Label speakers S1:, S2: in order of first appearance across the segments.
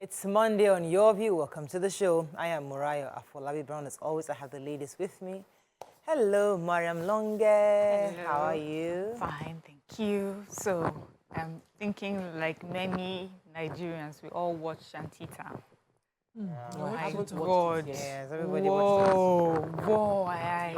S1: It's Monday on Your View. Welcome to the show. I am Moriah Afolabi Brown. As always, I have the ladies with me. Hello, Mariam Longe.
S2: Hello.
S1: How are you?
S2: Fine, thank you. So, I'm thinking like many Nigerians, we all watch Shantita.
S1: I
S2: My
S1: haven't
S2: God.
S1: watched it. Yes, everybody watches it.
S2: Whoa, I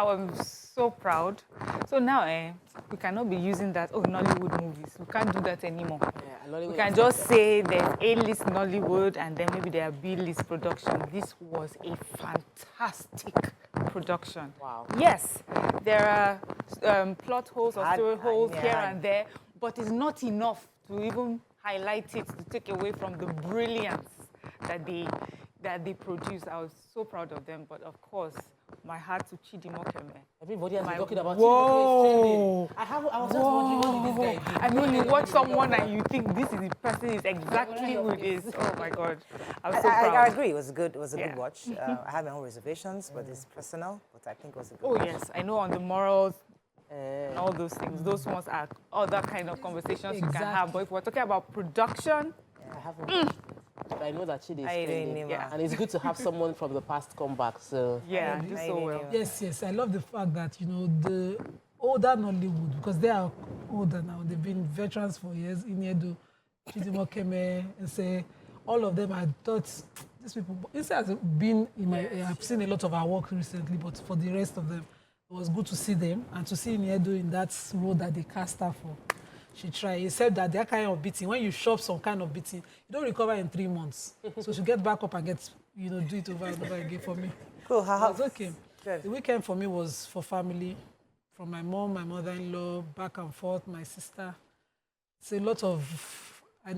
S2: was so proud. So now, we cannot be using that, Nollywood movies. We can't do that anymore.
S3: Yeah,
S2: We can just say there's A-list Nollywood and then maybe there are B-list production. This was a fantastic production.
S3: Wow.
S2: Yes, there are plot holes or story holes here and there, but it's not enough to even highlight it, to take away from the brilliance that they produced. I was so proud of them, but of course, my heart to Chidimokeme.
S3: Everybody has been talking about
S2: Whoa!
S3: I was just wondering what this guy did.
S2: I mean, you watch someone and you think this is the person is exactly who it is. Oh my God, I was so proud.
S1: I agree. It was a good watch. I have my own reservations, but it's personal. But I think it was a good watch.
S2: Oh yes, I know on the morals and all those things. Those ones are other kind of conversations you can have. But if we're talking about production,
S3: I haven't. But I know that she is trending. And it's good to have someone from the past come back. So
S2: yeah, do so well.
S4: Yes. I love the fact that, the older Nollywood, because they are older now, they've been veterans for years, Iniedu, Chidimokeme, and say, all of them, I thought, these people, instead has been in my, I've seen a lot of our work recently, but for the rest of them, it was good to see them, and to see Iniedu in that role that they cast her for. She tried. He said that that kind of beating, when you shove some kind of beating, you don't recover in 3 months. So she get back up and get, do it over and over again for me.
S1: Cool. How?
S4: Okay. The weekend for me was for family, from my mom, my mother-in-law, back and forth, my sister. It's a lot of, I've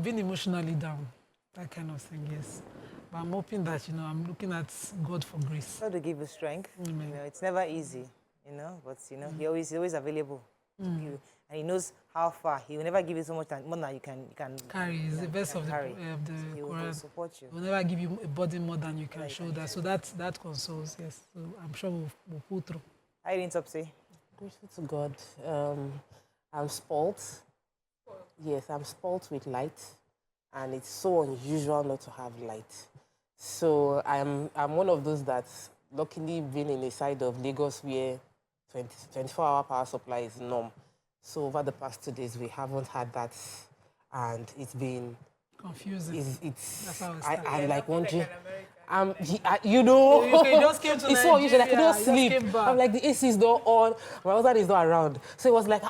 S4: been emotionally down, that kind of thing, yes. But I'm hoping that, I'm looking at God for grace.
S1: God to give you strength. It's never easy. But He always available to you, and He knows how far. He will never give you so much more than you can
S4: carry. It's the best of the
S1: He will
S4: Quran.
S1: support you.
S4: He will never give you a burden more than you can shoulder. So that consoles. Yes. So I'm sure we'll pull through.
S1: How you doing, Topsy?
S3: grateful to God. I'm spoilt. Yes, I'm spoilt with light, and it's so unusual not to have light. So I'm one of those that's luckily been in a side of Lagos where 24-hour power supply is norm. So over the past 2 days, we haven't had that, and it's been
S4: confusing.
S3: That's
S4: how
S3: I'm like wondering.
S4: You just came to
S3: it's so unusual. I couldn't sleep. I'm like, the AC is not on. My husband is not around. So it was like,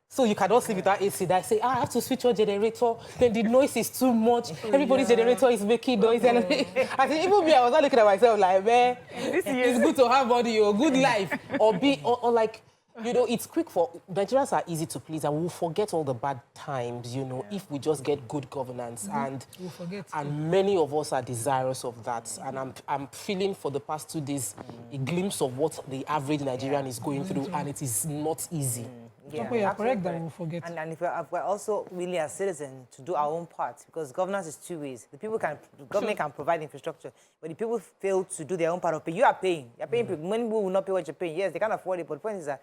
S3: so you cannot sleep without AC. I say, I have to switch on generator. Then the noise is too much. Everybody's generator is making noise. And I think even me, I was not looking at myself like, man, it's good to have body or good life. Or like, it's quick for Nigerians are easy to please, and we'll forget all the bad times, if we just get good governance. And
S4: we'll forget.
S3: And many of us are desirous of that. And I'm feeling for the past 2 days a glimpse of what the average Nigerian is going through, and it is not easy.
S4: Yeah, you're correct that we'll forget.
S1: And if we're also willing as citizens to do our own part, because governance is 2 ways. The government can provide infrastructure, but the people fail to do their own part of pay. You are paying. You're paying people. Many people will not pay what you're paying. Yes, they can't afford it, but the point is that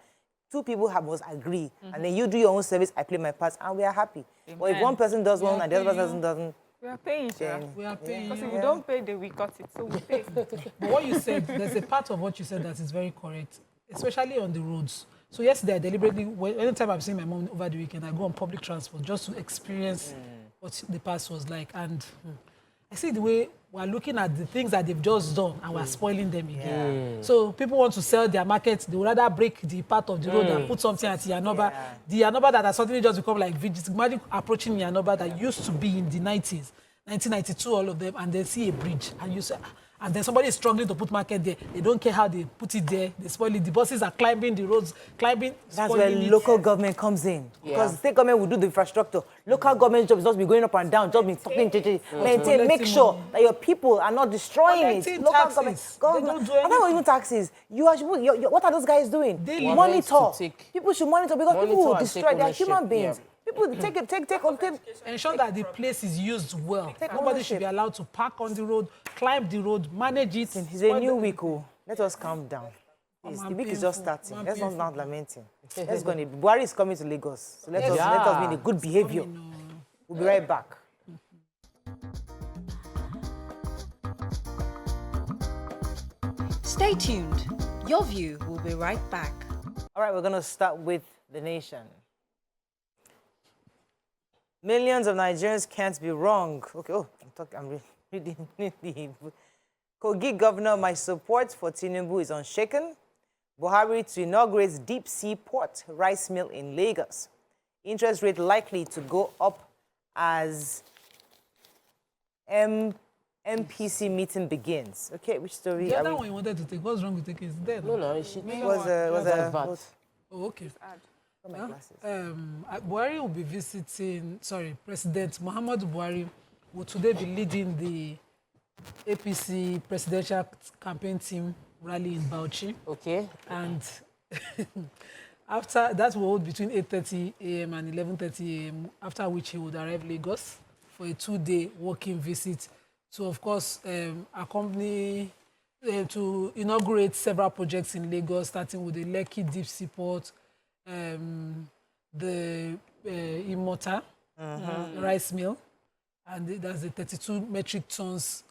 S1: 2 people must agree, and then you do your own service, I play my part, and we are happy.
S2: Amen.
S1: Or if one person does one and the other person doesn't,
S2: we are paying,
S4: we are paying.
S2: Because if we don't pay, then we cut it, so we pay.
S4: But what you said, there's a part of what you said that is very correct, especially on the roads. So yesterday, I deliberately, anytime I'm seeing my mom over the weekend, I go on public transport just to experience what the past was like. And I see the way we're looking at the things that they've just done, and we're spoiling them again. So people want to sell their markets. They would rather break the part of the road and put something at Yanoba. The Yanoba that has suddenly just become like villages. Imagine approaching Yanoba that used to be in the 90s, 1992, all of them, and then see a bridge. And you say, and then somebody is struggling to put market there. They don't care how they put it there. They spoil it. The buses are climbing the roads,
S1: That's where local government comes in. Because state government will do the infrastructure. Local government jobs just be going up and down, just be fucking maintain, make sure that your people are not destroying it. Local government, I'm not even taxes. What are those guys doing? They monitor. People should monitor because people will destroy. They are human beings. People take.
S4: Ensure that the place is used well. Nobody should be allowed to park on the road, climb the road, manage it.
S1: It's a new week. Let us calm down. The week is just starting. Let's not start lamenting. Let's go. Buhari is coming to Lagos. So let us be in a good behavior. We'll be right back.
S5: Stay tuned. Your View will be right back.
S1: All right, we're going to start with the nation. Millions of Nigerians can't be wrong. Okay, I'm reading the Kogi governor, my support for Tinubu is unshaken. Buhari to inaugurate deep sea port rice mill in Lagos. Interest rate likely to go up as MPC meeting begins. Okay, which story?
S4: The other one you wanted to take, what's wrong with taking it? There.
S3: No, it should
S1: was a
S4: Oh, okay.
S1: my glasses.
S4: Buhari will be visiting, President Muhammadu Buhari will today be leading the APC presidential campaign team rally in Bauchi.
S3: Okay.
S4: And after that will hold between 8:30 a.m. and 11:30 a.m., after which he would arrive Lagos for a 2-day walking visit to, of course, accompany, to inaugurate several projects in Lagos, starting with the Lekki Deep Sea Port, the Imota rice mill, and that's the 32 metric tons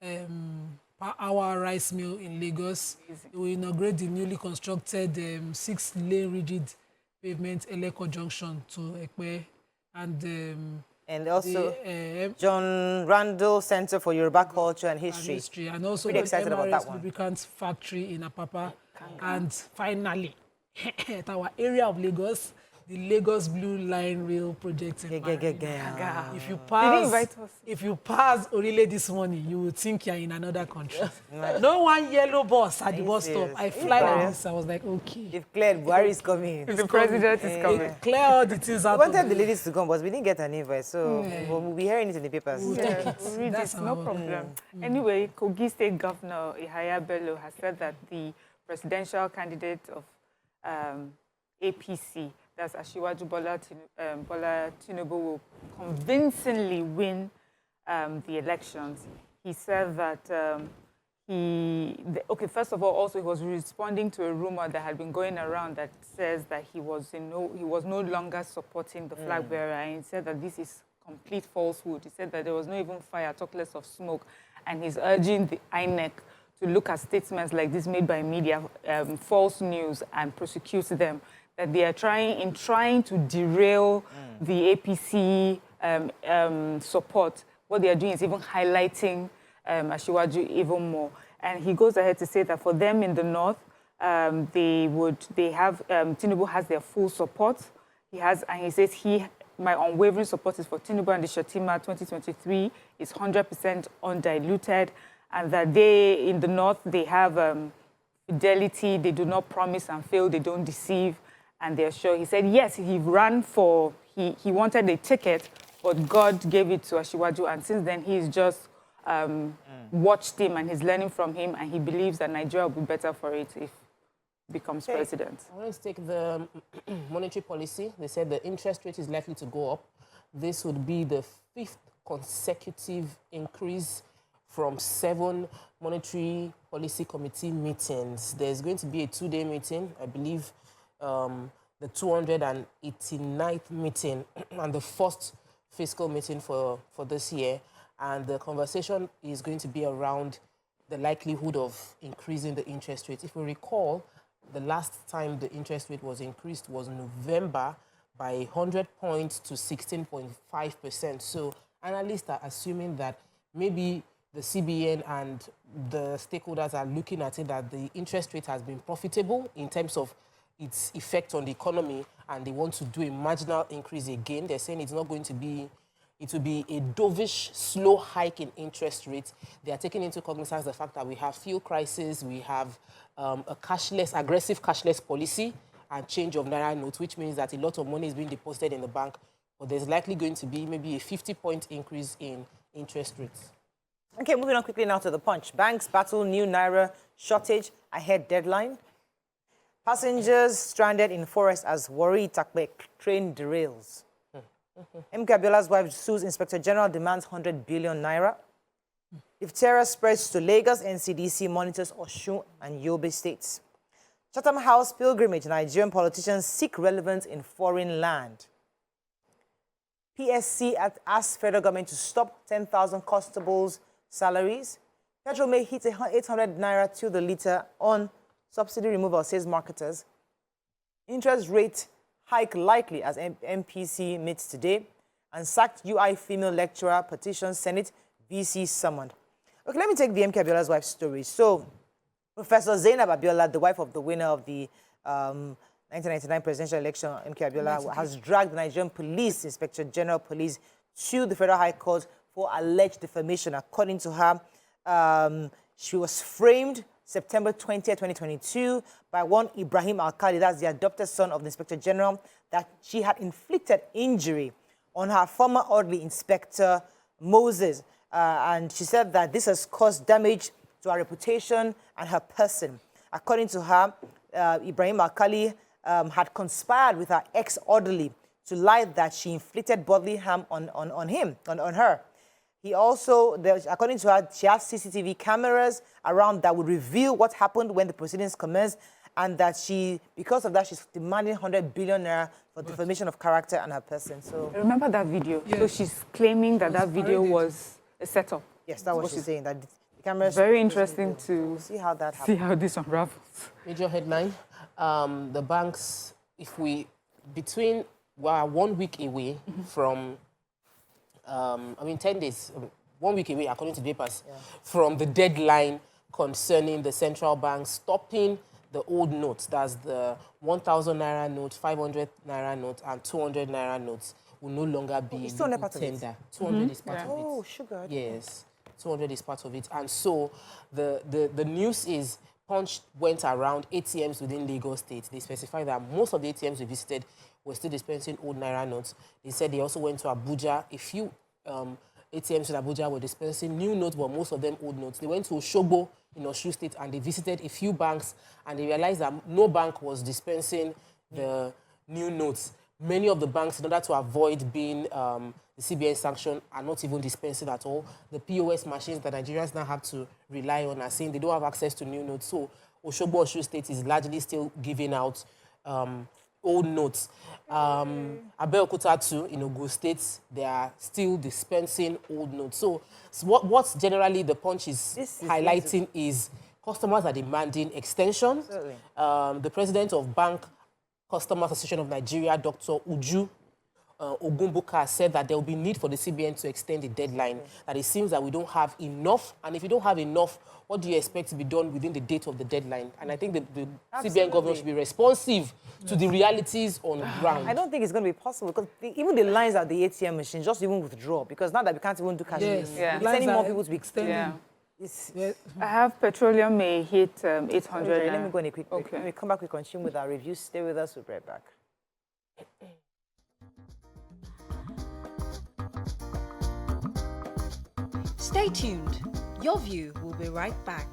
S4: per hour rice mill in Lagos. It will inaugurate the newly constructed 6-lane rigid pavement Eleko Junction to Ekpe,
S1: and also John Randall Center for Yoruba Culture and History.
S4: And also
S1: pretty
S4: the
S1: excited about that one.
S4: Lubricants factory in Apapa. And finally, at our area of Lagos, the Lagos Blue Line Rail project in Marina. If you pass Orile this morning, you would think you're in another country. No one yellow bus at the bus stop. I fly like this. I was like, okay.
S1: They've cleared. Buhari is coming.
S2: The president is coming.
S4: Clear all the things out.
S1: We wanted the ladies to come, but we didn't get an invite, so we'll be hearing it in the papers.
S4: We'll take it.
S2: Read
S4: That's
S2: it, no problem. Anyway, Kogi State Governor Ihaya Bello has said that the presidential candidate of APC, that's Asiwaju Bola Tinubu, will convincingly win the elections. He said that first of all, also he was responding to a rumor that had been going around that says that he was no longer supporting the flag bearer, and he said that this is complete falsehood. He said that there was no even fire, talk less of smoke, and he's urging the INEC to look at statements like this made by media, false news, and prosecute them. That they are trying to derail the APC support. What they are doing is even highlighting Asiwaju even more. And he goes ahead to say that for them in the north, Tinubu has their full support. And he says my unwavering support is for Tinubu, and the Shatima 2023 is 100% undiluted, and that they in the north they have fidelity. They do not promise and fail. They don't deceive. And they're sure. He said, yes, he wanted a ticket, but God gave it to Asiwaju. And since then, he's just watched him and he's learning from him. And he believes that Nigeria will be better for it if he becomes president.
S3: I want to take the monetary policy. They said the interest rate is likely to go up. This would be the 5th consecutive increase from 7 monetary policy committee meetings. There's going to be a 2-day meeting, I believe, the 289th meeting and the first fiscal meeting for this year. And the conversation is going to be around the likelihood of increasing the interest rate. If we recall, the last time the interest rate was increased was November by 100 points to 16.5%. So analysts are assuming that maybe the CBN and the stakeholders are looking at it that the interest rate has been profitable in terms of its effect on the economy, and they want to do a marginal increase again. They're saying it's not going to be, it will be a dovish, slow hike in interest rates. They are taking into cognizance the fact that we have fuel crisis, we have a aggressive cashless policy and change of Naira notes, which means that a lot of money is being deposited in the bank, but there's likely going to be maybe a 50-point increase in interest rates.
S1: Okay, moving on quickly now to the Punch. Banks battle new Naira shortage ahead deadline. Passengers stranded in forest as Warri Itakpe train derails. M. Kabiola's wife sues Inspector General, demands 100 billion Naira. If terror spreads to Lagos, NCDC monitors Osun and Yobe states. Chatham House pilgrimage, Nigerian politicians seek relevance in foreign land. PSC asks federal government to stop 10,000 constables' salaries. Petrol may hit 800 naira to the litre on subsidy removal, says marketers. Interest rate hike likely as MPC meets today. And sacked UI female lecturer petitions Senate, VC summoned. Okay, let me take the MK Abiola's wife's story. So, Professor Zainab Abiola, the wife of the winner of the 1999 presidential election, MK Abiola, has dragged the Nigerian Police Inspector General Police to the Federal High Court for alleged defamation. According to her, she was framed September 20th, 2022, by one Ibrahim Alkali, that's the adopted son of the Inspector General, that she had inflicted injury on her former orderly Inspector Moses. And she said that this has caused damage to her reputation and her person. According to her, Ibrahim Alkali had conspired with her ex-orderly to lie that she inflicted bodily harm on her. He also, according to her, she has CCTV cameras around that would reveal what happened when the proceedings commenced, and that because of that, she's demanding 100 billion naira for defamation of character and her person. So
S2: I remember that video.
S4: Yes.
S2: So she's claiming that video was a setup.
S1: yes, that's what she's saying. That the cameras.
S2: Very interesting to
S1: see how that happens.
S2: see how this unravels.
S3: Major headline, the banks, we're 1 week away from, 10 days, 1 week away, according to the papers, from the deadline concerning the central bank stopping the old notes. That's the 1,000 naira note, 500 naira note, and 200 naira notes will no longer be
S1: it's still
S3: legal
S1: part of it?
S3: tender. 200 is part of it.
S1: Oh, sugar.
S3: Yes, 200 is part of it. And so the news is Punch went around ATMs within Lagos State. They specified that most of the ATMs we visited were still dispensing old naira notes. They said they also went to Abuja. A few ATMs in Abuja were dispensing new notes, but most of them old notes. They went to Osogbo in Osun State and they visited a few banks and they realized that no bank was dispensing the new notes. Many of the banks, in order to avoid being the CBN sanction, are not even dispensing at all. The POS machines that Nigerians now have to rely on are saying they don't have access to new notes. So Osogbo, Osun State is largely still giving out old notes. Abeokuta too, in Ogun State, they are still dispensing old notes. So what's generally the Punch is highlighting is customers are demanding extensions. The president of Bank Customers Association of Nigeria, Dr. Uju Ogunbuka, said that there will be need for the CBN to extend the deadline, that it seems that we don't have enough. And if you don't have enough, what do you expect to be done within the date of the deadline? And I think the CBN government should be responsive to the realities on ground.
S1: I don't think it's going to be possible because even the lines at the ATM machine just even withdraw because now that we can't even do cash.
S4: Yes.
S2: Yeah.
S1: It's sending more people to be extended.
S2: Yeah.
S4: Yes.
S2: I have petroleum may hit 800.
S1: Let me go in a quick break.
S2: Okay.
S1: When we come back, we continue with our review. Stay with us. We'll be right back.
S5: Stay tuned. Your View will be right back.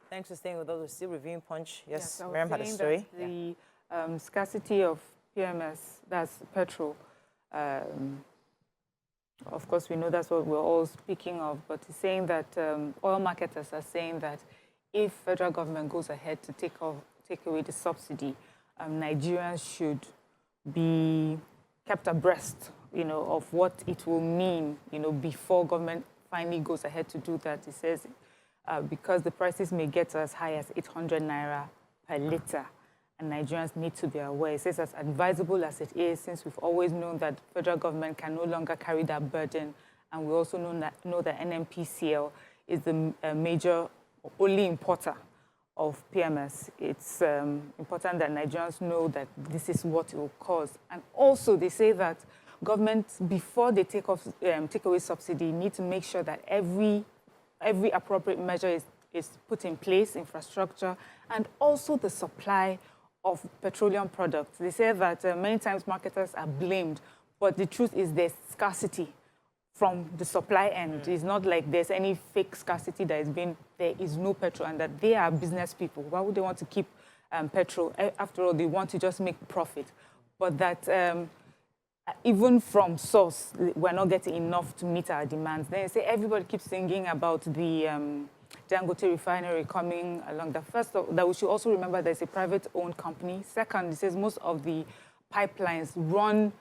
S1: Thanks for staying with us. We're still reviewing Punch. Yes,
S2: I was
S1: Miriam had a
S2: saying
S1: story.
S2: that the scarcity of PMS, that's petrol. Of course, we know that's what we're all speaking of, but it's saying that oil marketers are saying that if federal government goes ahead to take away the subsidy, Nigerians should be kept abreast, of what it will mean, before government finally goes ahead to do that. It says because the prices may get as high as 800 naira per litre, and Nigerians need to be aware. It says as advisable as it is, since we've always known that federal government can no longer carry that burden, and we also know that NNPCL is the major only importer of PMS. It's important that Nigerians know that this is what it will cause. And also, they say that government, before they take away subsidy, need to make sure that every appropriate measure is put in place, infrastructure, and also the supply of petroleum products. They say that many times marketers are blamed, but the truth is there's scarcity from the supply end. It's not like there's any fake scarcity that is being, there is no petrol, and that they are business people. Why would they want to keep petrol? After all, they want to just make profit. But that even from source, we're not getting enough to meet our demands. Then you say everybody keeps singing about the Dangote refinery coming along. That we should also remember there's a private-owned company. Second, it says most of the pipelines run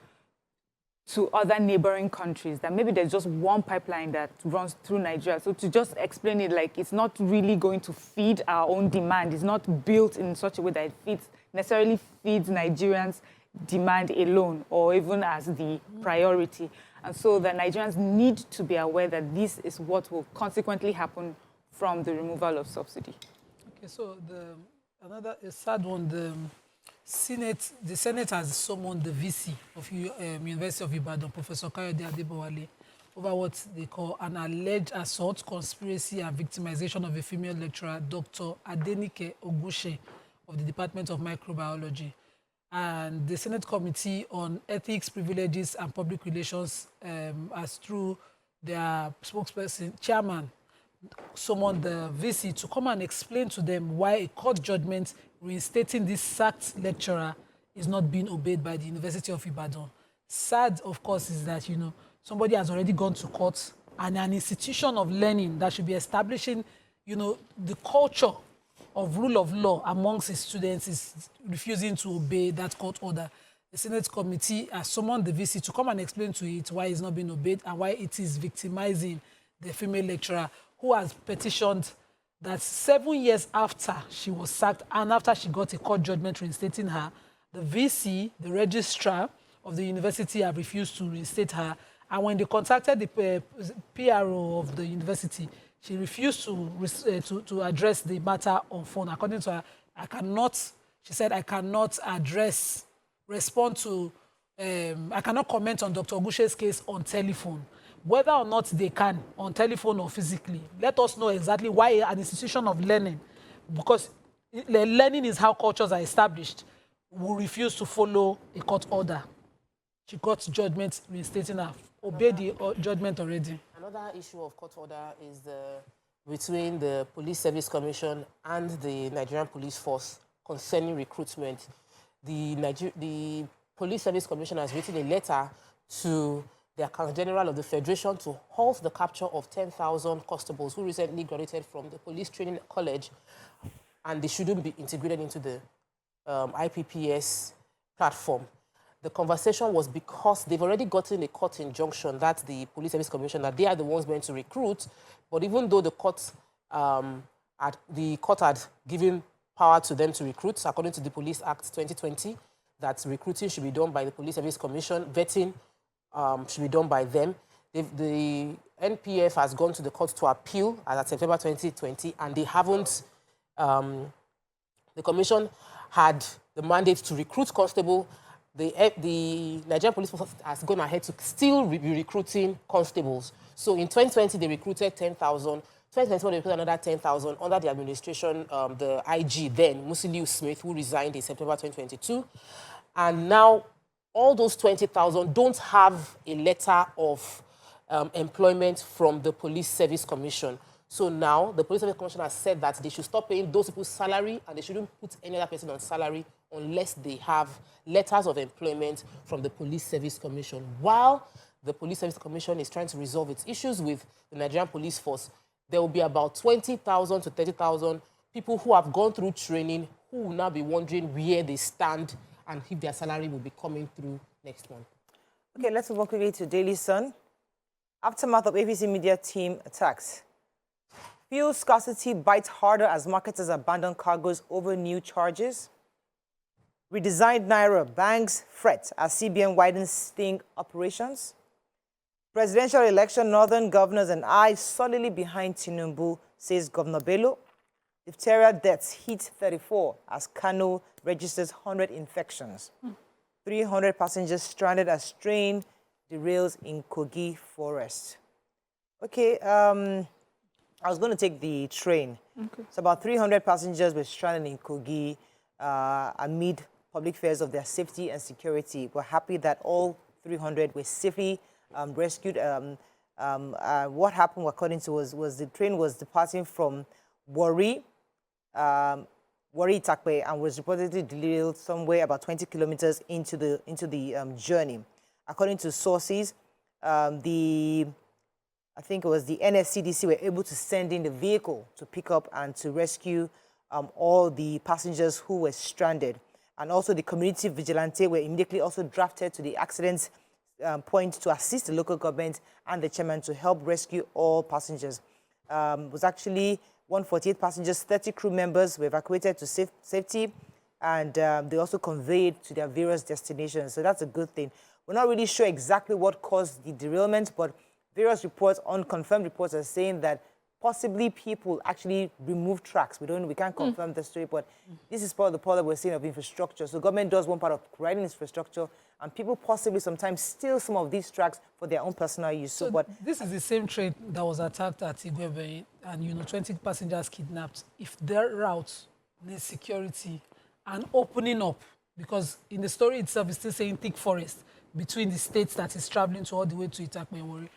S2: to other neighboring countries, that maybe there's just one pipeline that runs through Nigeria. So to just explain it, like, it's not really going to feed our own demand. It's not built in such a way that it necessarily feeds Nigerians' demand alone, or even as the priority. And so the Nigerians need to be aware that this is what will consequently happen from the removal of subsidy.
S4: Okay, so another sad one, the Senate has summoned the VC of University of Ibadan, Professor Kayode Adebowale, over what they call an alleged assault, conspiracy, and victimization of a female lecturer, Dr. Adenike Ogushe, of the Department of Microbiology. And the Senate Committee on Ethics, Privileges, and Public Relations, as through their spokesperson, chairman, summoned the VC to come and explain to them why a court judgment reinstating this sacked lecturer is not being obeyed by the University of Ibadan. Sad, of course, is that, somebody has already gone to court, and an institution of learning that should be establishing, the culture of rule of law amongst its students is refusing to obey that court order. The Senate Committee has summoned the VC to come and explain to it why it's not being obeyed and why it is victimizing the female lecturer, who has petitioned that 7 years after she was sacked and after she got a court judgment reinstating her, the VC, the registrar of the university, have refused to reinstate her. And when they contacted the PRO of the university, she refused to address the matter on phone. According to her, she said, I cannot comment on Dr. Ogushe's case on telephone. Whether or not they can, on telephone or physically, let us know exactly why an institution of learning, because learning is how cultures are established, will refuse to follow a court order. She got judgment reinstating her. Obey the judgment already.
S3: Another issue of court order is between the Police Service Commission and the Nigerian Police Force concerning recruitment. The Police Service Commission has written a letter to the Accountant General of the Federation to halt the capture of 10,000 constables who recently graduated from the Police Training College, and they shouldn't be integrated into the IPPS platform. The conversation was because they've already gotten a court injunction that the Police Service Commission, that they are the ones meant to recruit, but even though the court had given power to them to recruit, according to the Police Act 2020, that recruiting should be done by the Police Service Commission, vetting should be done by them. The NPF has gone to the court to appeal as of September 2020, and they haven't. The commission had the mandate to recruit constable. The Nigerian Police Force has gone ahead to still be recruiting constables. So in 2020, they recruited 10,000. 2021, they recruited another 10,000 under the administration, the IG then, Musiliu Smith, who resigned in September 2022. And now all those 20,000 don't have a letter of employment from the Police Service Commission. So now the Police Service Commission has said that they should stop paying those people's salary and they shouldn't put any other person on salary unless they have letters of employment from the Police Service Commission. While the Police Service Commission is trying to resolve its issues with the Nigerian Police Force, there will be about 20,000 to 30,000 people who have gone through training who will now be wondering where they stand and if their salary will be coming through next month.
S1: Okay, let's move on quickly to Daily Sun. Aftermath of APC media team attacks. Fuel scarcity bites harder as marketers abandon cargoes over new charges. Redesigned Naira, banks fret as CBN widens sting operations. Presidential election, northern governors and I solidly behind Tinubu, says Governor Bello. Diphtheria deaths hit 34 as Kano registers 100 infections. 300 passengers stranded as train derails in Kogi forest. Okay, I was going to take the train. Okay. So about 300 passengers were stranded in Kogi amid public fears of their safety and security. We're happy that all 300 were safely rescued. What happened, according to us, was the train was departing from Warri Itakpe, and was reportedly derailed somewhere about 20 kilometers into the journey. According to sources, I think it was the NSCDC were able to send in the vehicle to pick up and to rescue all the passengers who were stranded. And also the community vigilante were immediately also drafted to the accident point to assist the local government and the chairman to help rescue all passengers. It was actually 148 passengers, 30 crew members were evacuated to safety, and they also conveyed to their various destinations. So that's a good thing. We're not really sure exactly what caused the derailment, but various reports, unconfirmed reports, are saying that possibly people actually removed tracks. We can't confirm the story, but this is part of the problem we're seeing of infrastructure. So government does one part of providing infrastructure, and people possibly sometimes steal some of these tracks for their own personal use.
S4: So but this is the same train that was attacked at Igwebe, and 20 passengers kidnapped. If their route needs security and opening up, because in the story itself, it's still saying thick forest between the states that is traveling to all the way to Itakmewori.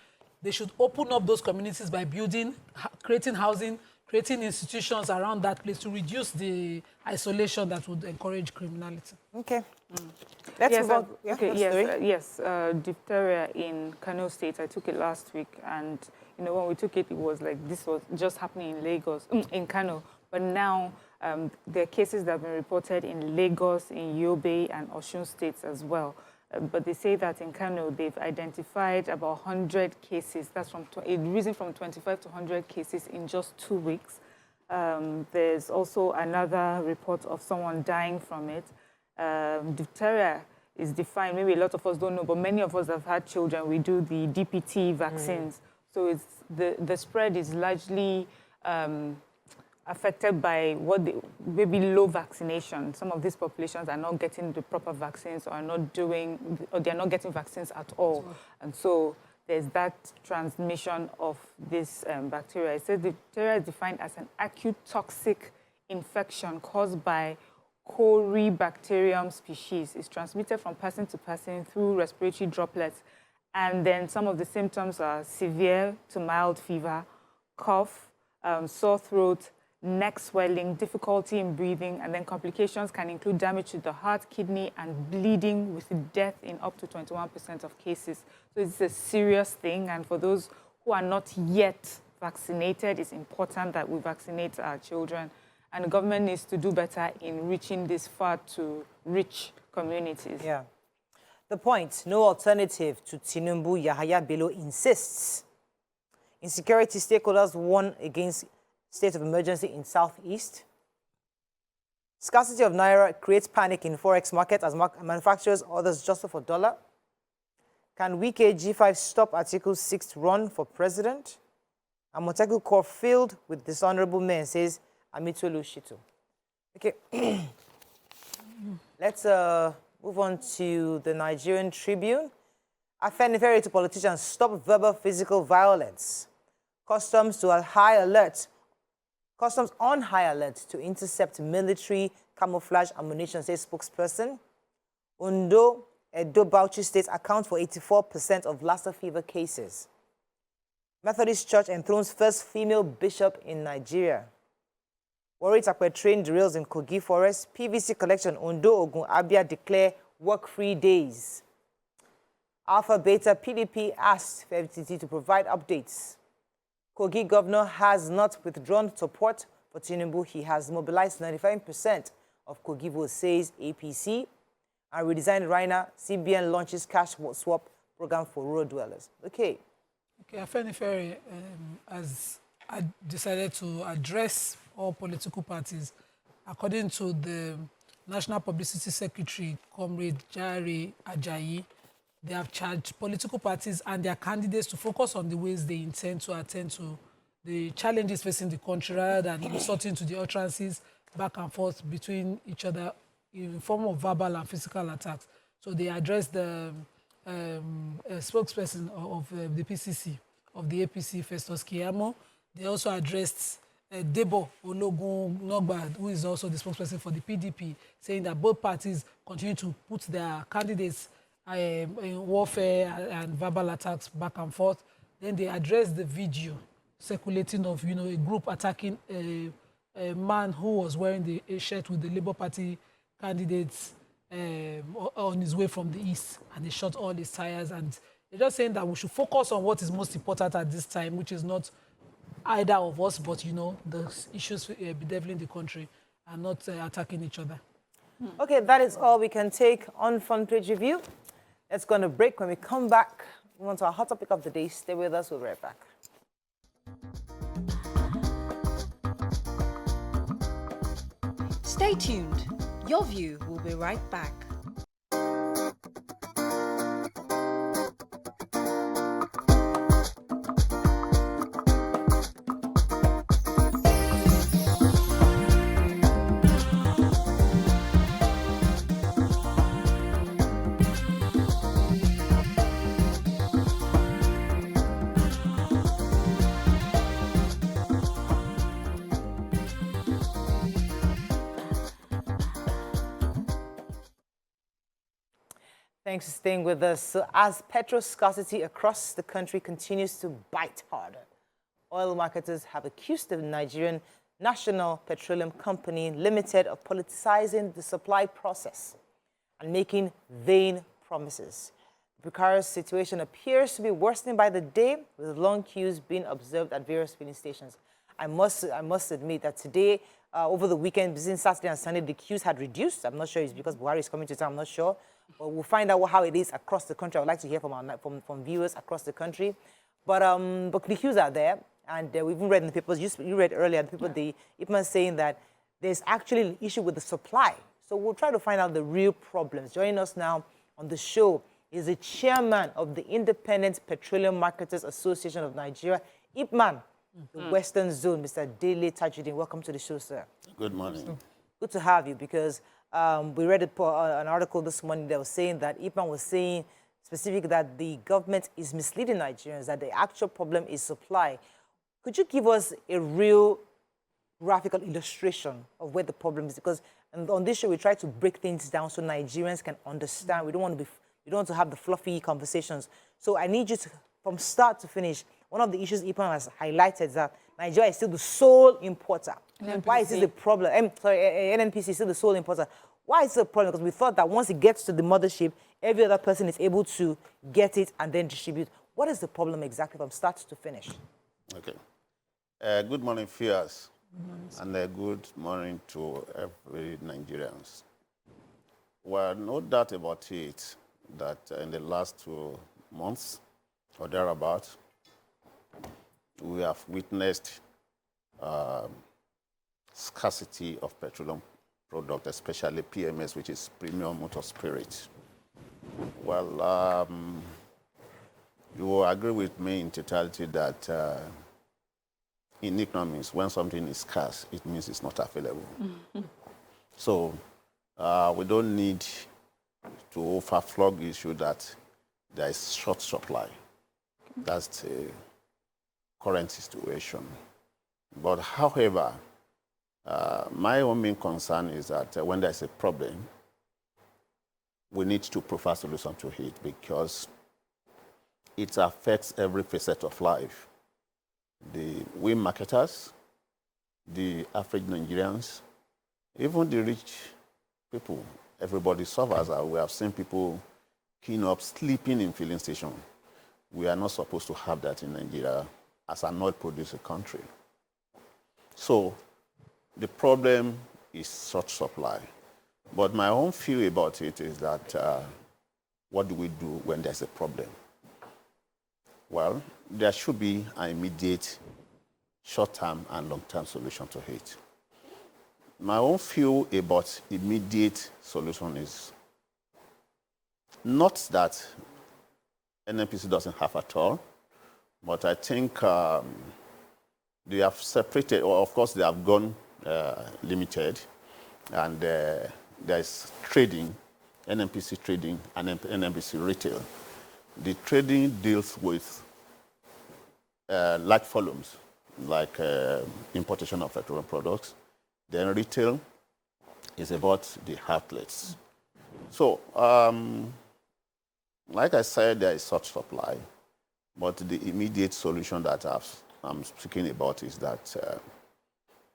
S4: They should open up those communities by building, creating housing, creating institutions around that place to reduce the isolation that would encourage criminality.
S1: Okay. Let's move on.
S2: Yes, diphtheria in Kano State. I took it last week, and when we took it, it was like this was just happening in Lagos, in Kano. But now there are cases that have been reported in Lagos, in Yobe, and Osun states as well. But they say that in Kano, they've identified about 100 cases. That's risen from 25 to 100 cases in just 2 weeks. There's also another report of someone dying from it. Diphtheria is defined, maybe a lot of us don't know, but many of us have had children. We do the DPT vaccines. So it's the spread is largely affected by maybe low vaccination. Some of these populations are not getting the proper vaccines, or they're not getting vaccines at all. And so there's that transmission of this bacteria. It says diphtheria is defined as an acute toxic infection caused by Corybacterium species. It's transmitted from person to person through respiratory droplets. And then some of the symptoms are severe to mild fever, cough, sore throat, neck swelling, difficulty in breathing, and then complications can include damage to the heart, kidney, and bleeding, with death in up to 21% of cases. So it's a serious thing, and for those who are not yet vaccinated, it's important that we vaccinate our children, and the government needs to do better in reaching this far to rich communities.
S1: Yeah. The point, no alternative to Tinubu, Yahaya Bello insists. Insecurity stakeholders warn against state of emergency in Southeast. Scarcity of Naira creates panic in Forex market as manufacturers orders just for dollar. Can Wike G5 stop Article 6 run for president? And Moteku Court filled with dishonorable men, says Amitolu Shitu. Okay. Let's move on to the Nigerian Tribune. Afenifere to politicians, stop verbal physical violence. Customs on high alert to intercept military camouflage ammunition, says spokesperson. Ondo, Edo, Bauchi states account for 84% of Lassa fever cases. Methodist Church enthrones first female bishop in Nigeria. Warri Takwe train derails in Kogi Forest. PVC collection, Ondo, Ogun, Abia declare work-free days. Alpha Beta PDP asked for FTT to provide updates. Kogi governor has not withdrawn support for Tinubu. He has mobilized 95% of Kogi votes, says APC. And redesigned Rainer, CBN launches cash swap program for rural dwellers. Okay.
S4: Okay, Afenifere has decided to address all political parties. According to the National Publicity Secretary, Comrade Jare Ajayi, they have charged political parties and their candidates to focus on the ways they intend to attend to the challenges facing the country, rather than resorting to the utterances back and forth between each other in form of verbal and physical attacks. So they addressed the spokesperson of the PCC, of the APC, Festus Keyamo. They also addressed Debo Ologun Nogba, who is also the spokesperson for the PDP, saying that both parties continue to put their candidates in warfare and verbal attacks back and forth. Then they addressed the video circulating of, a group attacking a man who was wearing a shirt with the Labour Party candidates' on his way from the east, and he shot all his tires. And they're just saying that we should focus on what is most important at this time, which is not either of us, but, you know, the issues bedeviling the country and not attacking each other.
S1: Okay, that is all we can take on Front Page Review. Let's go on a break. When we come back, we want our hot topic of the day. Stay with us. We'll be right back.
S5: Stay tuned. Your View will be right back.
S1: Thanks for staying with us. So as petrol scarcity across the country continues to bite harder, oil marketers have accused the Nigerian National Petroleum Company Limited of politicizing the supply process and making vain promises. The precarious situation appears to be worsening by the day, with long queues being observed at various filling stations. I must admit that today, over the weekend, between Saturday and Sunday, the queues had reduced. I'm not sure it's because Buhari is coming to town, I'm not sure. But we'll find out how it is across the country. I would like to hear from viewers across the country. But the queues are there, and we even read in the papers, you read earlier, the people, the IPMA saying that there's actually an issue with the supply. So we'll try to find out the real problems. Joining us now on the show is the chairman of the Independent Petroleum Marketers Association of Nigeria, IPMAN, the Western Zone, Mr. Dele Tajuddin. Welcome to the show, sir.
S6: Good morning.
S1: Good to have you, because we read an article this morning that was saying that IPMAN was saying specifically that the government is misleading Nigerians, that the actual problem is supply. Could you give us a real graphical illustration of where the problem is? Because on this show, we try to break things down so Nigerians can understand. We don't want to have the fluffy conversations. So I need you to, from start to finish, one of the issues IPMAN has highlighted is that Nigeria is still the sole importer. Why is this a problem? NNPC is still the sole importer. Why is it a problem? Because we thought that once it gets to the mothership, every other person is able to get it and then distribute. What is the problem exactly from start to finish?
S6: Okay. Good morning, viewers, and good morning to every Nigerians. Well, no doubt about it that in the last 2 months or thereabout, we have witnessed scarcity of petroleum products, especially PMS, which is premium motor spirit. Well, you will agree with me in totality that in economics, when something is scarce, it means it's not available. So we don't need to overflog the issue that there is short supply. That's the current situation. But however, my own main concern is that when there's a problem, we need to provide a solution to it, because it affects every facet of life. We marketers, the average Nigerians, even the rich people, everybody suffers. We have seen people queuing up, sleeping in filling stations. We are not supposed to have that in Nigeria as an oil producer country. So the problem is short supply. But my own view about it is that what do we do when there's a problem? Well, there should be an immediate short-term and long-term solution to it. My own view about immediate solution is not that NNPC doesn't have at all, but I think they have separated, or of course they have gone limited, and there's trading, NNPC trading and NNPC retail. The trading deals with large volumes, like importation of petroleum products. Then retail is about the outlets. So, like I said, there is such supply, but the immediate solution that I'm speaking about is that,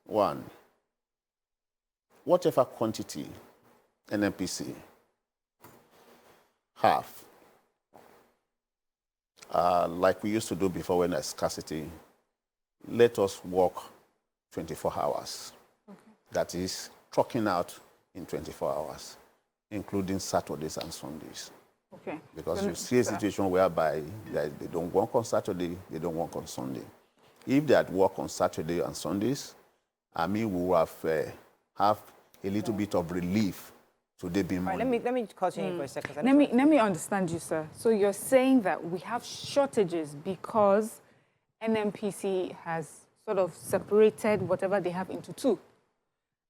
S6: one, whatever quantity NNPC have, like we used to do before when there's scarcity, let us work 24 hours. Okay. That is, trucking out in 24 hours, including Saturdays and Sundays. Okay. Because you see a situation whereby they don't work on Saturday, they don't work on Sunday. If they had work on Saturday and Sundays, I mean, we will have a little bit of relief today being Monday.
S1: Right, let me cut you in for a second.
S2: Let me understand you, sir. So you're saying that we have shortages because NNPC has sort of separated whatever they have into two.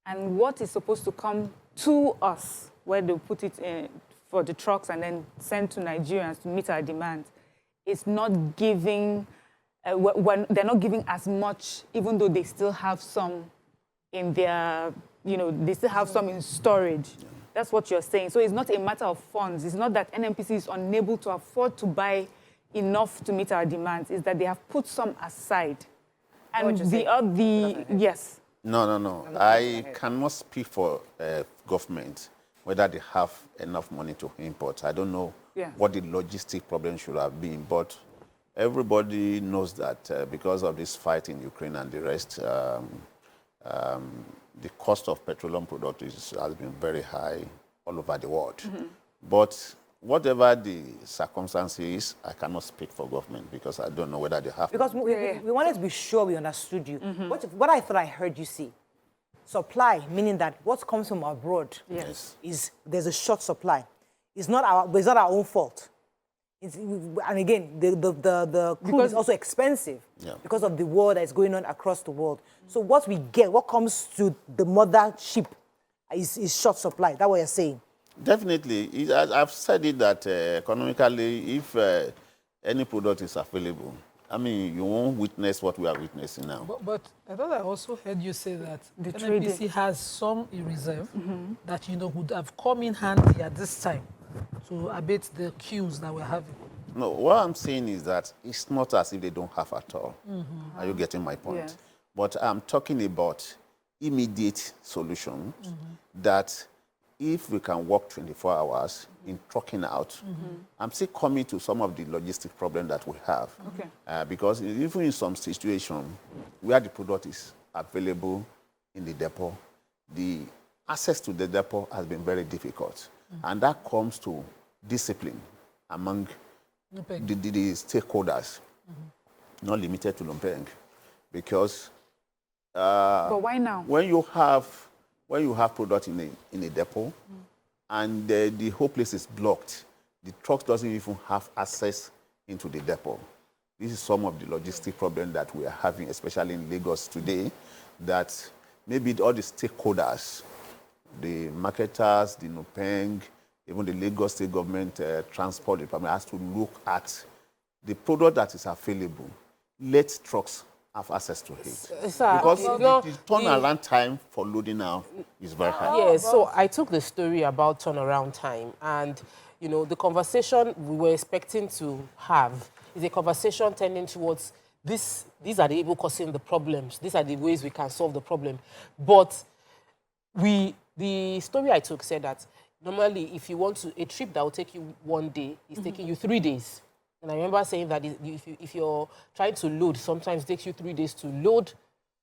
S2: And what is supposed to come to us, where they put it in for the trucks and then send to Nigerians to meet our demand, is not giving, when they're not giving as much, even though they still have some in their, they still have some in storage. Yeah. That's what you're saying. So it's not a matter of funds. It's not that NNPC is unable to afford to buy enough to meet our demands. It's that they have put some aside. And yes.
S6: No. I cannot speak for government whether they have enough money to import. I don't know what the logistic problem should have been, but everybody knows that because of this fight in Ukraine and the rest, the cost of petroleum products has been very high all over the world. Mm-hmm. But whatever the circumstances, I cannot speak for government because I don't know whether they have.
S1: Because we wanted to be sure we understood you. Mm-hmm. What I thought I heard you say, supply, meaning that what comes from abroad is there's a short supply. It's not our own fault. And again, the crude is also expensive because of the war that is going on across the world. So what we get, what comes to the mother ship is short supply. That's what you're saying.
S6: Definitely. I've said it that economically, if any product is available, I mean, you won't witness what we are witnessing now.
S4: But I thought I also heard you say that the NNPC has some in reserve that, would have come in handy at this time to abate the queues that we're having.
S6: No, what I'm saying is that it's not as if they don't have at all. Mm-hmm. Are you getting my point? Yeah. But I'm talking about immediate solutions that if we can work 24 hours in trucking out, I'm still coming to some of the logistic problems that we have. Okay. Because even in some situations where the product is available in the depot, the access to the depot has been very difficult. And that comes to discipline among the stakeholders, not limited to Lumpeng. Because
S2: but why now?
S6: When you have product in a depot and the whole place is blocked, the truck doesn't even have access into the depot. This is some of the logistic problems that we are having, especially in Lagos today, that maybe all the stakeholders, the marketers, the Nupeng, even the Lagos State Government Transport Department has to look at the product that is available. Let trucks have access to it. Because the turnaround time for loading now is very high.
S3: Yes, so I took the story about turnaround time, and the conversation we were expecting to have is a conversation tending towards this. These are the people causing the problems. These are the ways we can solve the problem. But the story I took said that normally if you want to, a trip that will take you 1 day is taking you 3 days. And I remember saying that if you're trying to load, sometimes it takes you 3 days to load.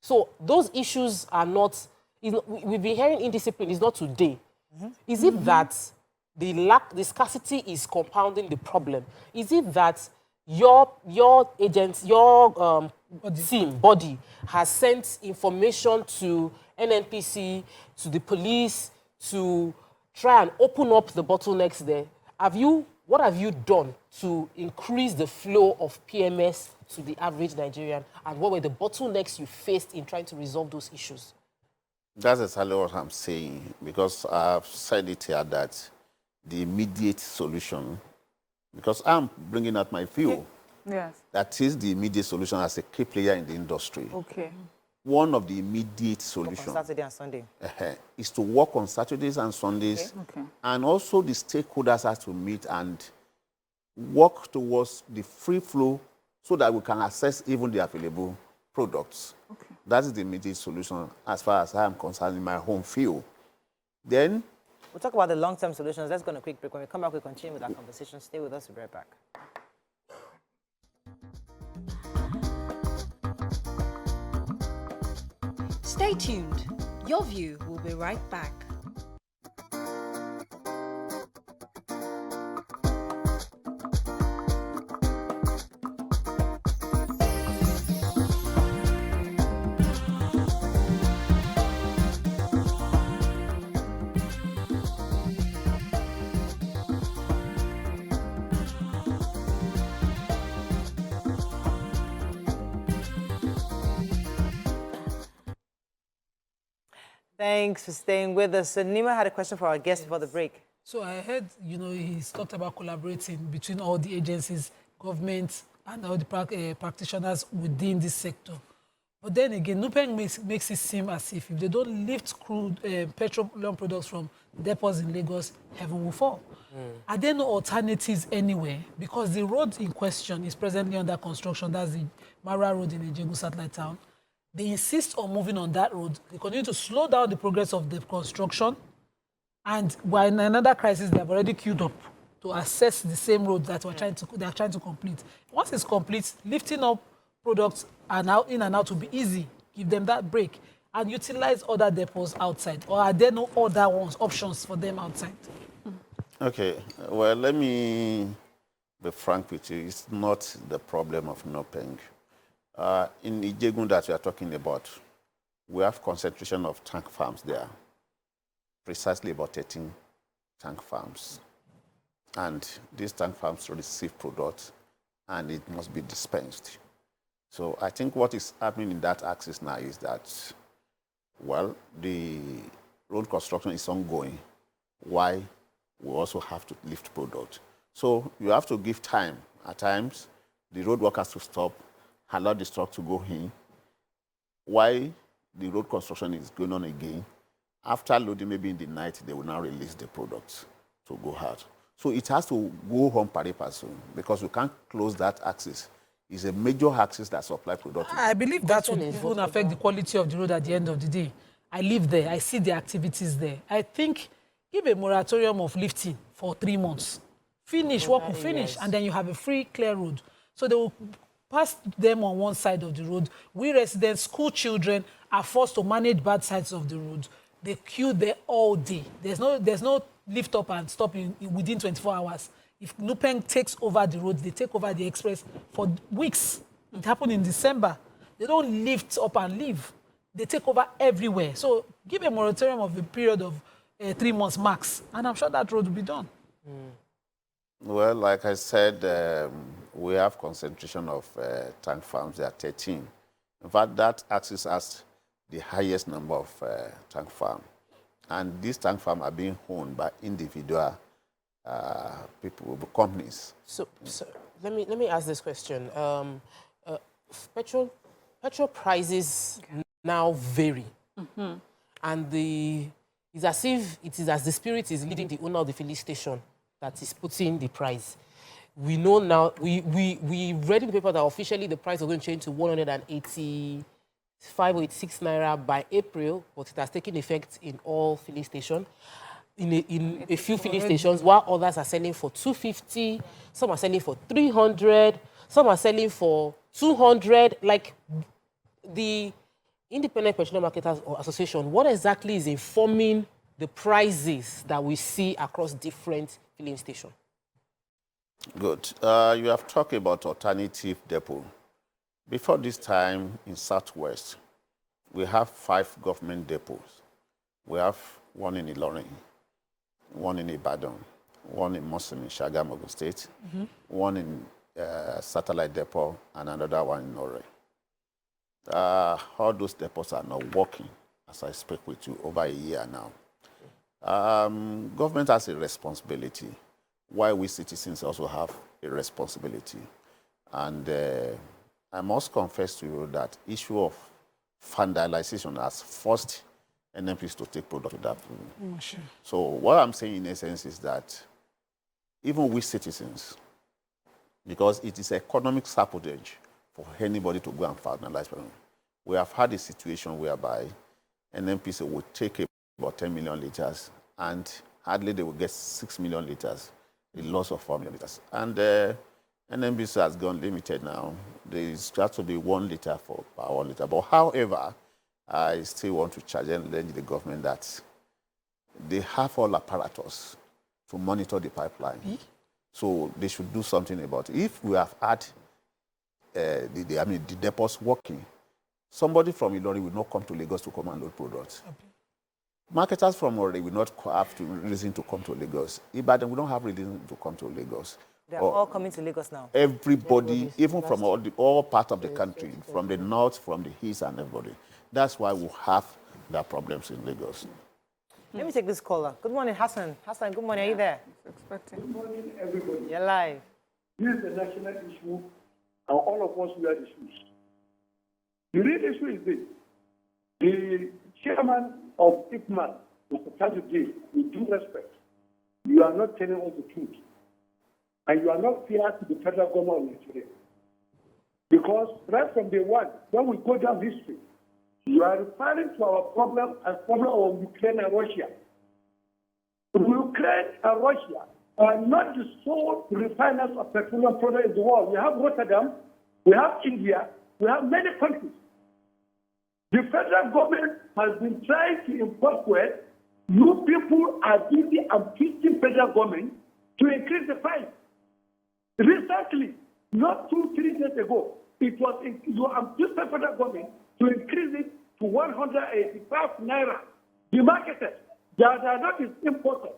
S3: So those issues are not, we've been hearing indiscipline, it's not today. Is it that the scarcity is compounding the problem? Is it that your agents, your body has sent information to NNPC, to the police, to try and open up the bottlenecks there? What have you done to increase the flow of PMS to the average Nigerian? And what were the bottlenecks you faced in trying to resolve those issues?
S6: That's exactly what I'm saying, because I've said it here that the immediate solution, because I'm bringing out my view, that is the immediate solution as a key player in the industry. Okay. One of the immediate solutions
S1: Saturday and Sunday
S6: is to work on Saturdays and Sundays. Okay. And also the stakeholders have to meet and work towards the free flow so that we can access even the available products. Okay. That is the immediate solution as far as I am concerned in my home field. Then
S1: We'll talk about the long-term solutions. Let's go on a quick break. When we come back, we'll continue with our conversation. Stay with us. We'll be right back.
S5: Stay tuned. Your View will be right back.
S1: Thanks for staying with us. So Nima had a question for our guest before the break.
S4: So I heard, he's talked about collaborating between all the agencies, government, and all the practitioners within this sector. But then again, NUPENG makes it seem as if they don't lift crude petroleum products from depots in Lagos, heaven will fall. Are there no alternatives anywhere? Because the road in question is presently under construction. That's the Mara Road in Ejegu Satellite Town. They insist on moving on that road. They continue to slow down the progress of the construction. And while in another crisis, they have already queued up to assess the same road that they are trying to complete. Once it's complete, lifting up products are now in and out will be easy. Give them that break and utilize other depots outside. Or are there no other options for them outside?
S6: Okay, well, let me be frank with you. It's not the problem of NUPENG. In Ijegu that we are talking about, we have concentration of tank farms there, precisely about 13 tank farms. And these tank farms receive products, and it must be dispensed. So I think what is happening in that axis now is that, well, the road construction is ongoing. Why? We also have to lift product. So you have to give time. At times, the road workers to stop, allow the truck to go in. While the road construction is going on again, after loading, maybe in the night, they will now release the products to go out. So it has to go home pari passu because we can't close that axis. It's a major axis that supplies product.
S4: I believe that would even affect the quality of the road at the end of the day. I live there. I see the activities there. I think give a moratorium of lifting for 3 months. Finish, work will finish, and then you have a free, clear road. So they will pass them on one side of the road. We residents, school children are forced to manage bad sides of the road. They queue there all day. There's no lift up and stop within 24 hours. If NUPENG takes over the roads, they take over the express for weeks. It happened in December. They don't lift up and leave. They take over everywhere. So give a moratorium of a period of 3 months max, and I'm sure that road will be done.
S6: Well, like I said, we have concentration of tank farms. There are 13. In fact, that axis has the highest number of tank farms. And these tank farms are being owned by individual people, companies.
S3: So let me ask this question. Petrol prices now vary. And it's as if it is as the spirit is leading the owner of the filling station that is putting the price. We know now, we read in the paper that officially the price is going to change to 185 or 86 naira by April, but it has taken effect in all filling stations. In a few filling stations, while others are selling for 250, some are selling for 300, some are selling for 200. Like the Independent Petroleum Marketers Association, what exactly is informing the prices that we see across different filling stations?
S6: Good. You have talked about alternative depot. Before this time in Southwest, we have 5 government depots. We have one in Ilorin, one in Ibadan, one in Muslim in Shagamu, Ogun State, one in Satellite Depot, and another one in Norway. All those depots are not working, as I speak with you, over a year now. Government has a responsibility, while we citizens also have a responsibility. And I must confess to you that issue of vandalization has forced NMPs to take product of that.
S4: Sure.
S6: So what I'm saying in essence is that even we citizens, because it is economic sabotage for anybody to go and vandalize, we have had a situation whereby NMPs will take about 10 million liters and hardly they will get 6 million liters, a loss of 4 million liters. And NMBC has gone limited now. There has to be 1 liter per 1 liter. But however, I still want to challenge the government that they have all apparatus to monitor the pipeline. So they should do something about it. If we have had the depots working, somebody from Ilori will not come to Lagos to come and load products. Marketers from Ore will not have reason to come to Lagos. Ibadan, we don't have reason to come to Lagos.
S1: They're all coming to Lagos now.
S6: Everybody, even from all parts of the country, from the north, from the east, and everybody. That's why we have the problems in Lagos.
S1: Let me take this caller. Good morning, Hassan. Hassan, good morning. Are you there?
S7: Good morning, everybody.
S1: You're live.
S7: This is a national issue, and all of us wear the shoes. The real issue is this. The chairman of IPMAN, Mr. Tajuddin, with due respect, you are not telling us the truth. And you are not fair to the federal government of Nigeria. Because right from day one, when we go down history, you are referring to our problem as problem of Ukraine and Russia. Ukraine and Russia are not the sole refiners of petroleum products in the world. We have Rotterdam, we have India, we have many countries. The federal government has been trying to import oil. You people are busy and pitching federal government to increase the price. Recently, not 2-3 days ago, it was you impeached the federal government to increase it to 185 naira. The marketers that are not imported,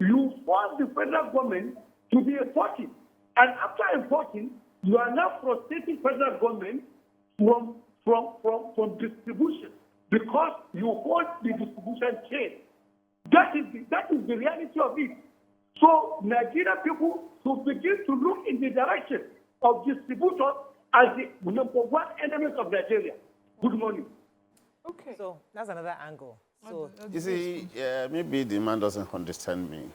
S7: you force the federal government to be importing. And after importing, you are now frustrating federal government from distribution because you hold the distribution chain. That is the reality of it. So Nigerian people should begin to look in the direction of distributors as the number one enemies of Nigeria. Good morning.
S2: Okay.
S1: So that's another angle. So
S6: You see, maybe the man doesn't understand me.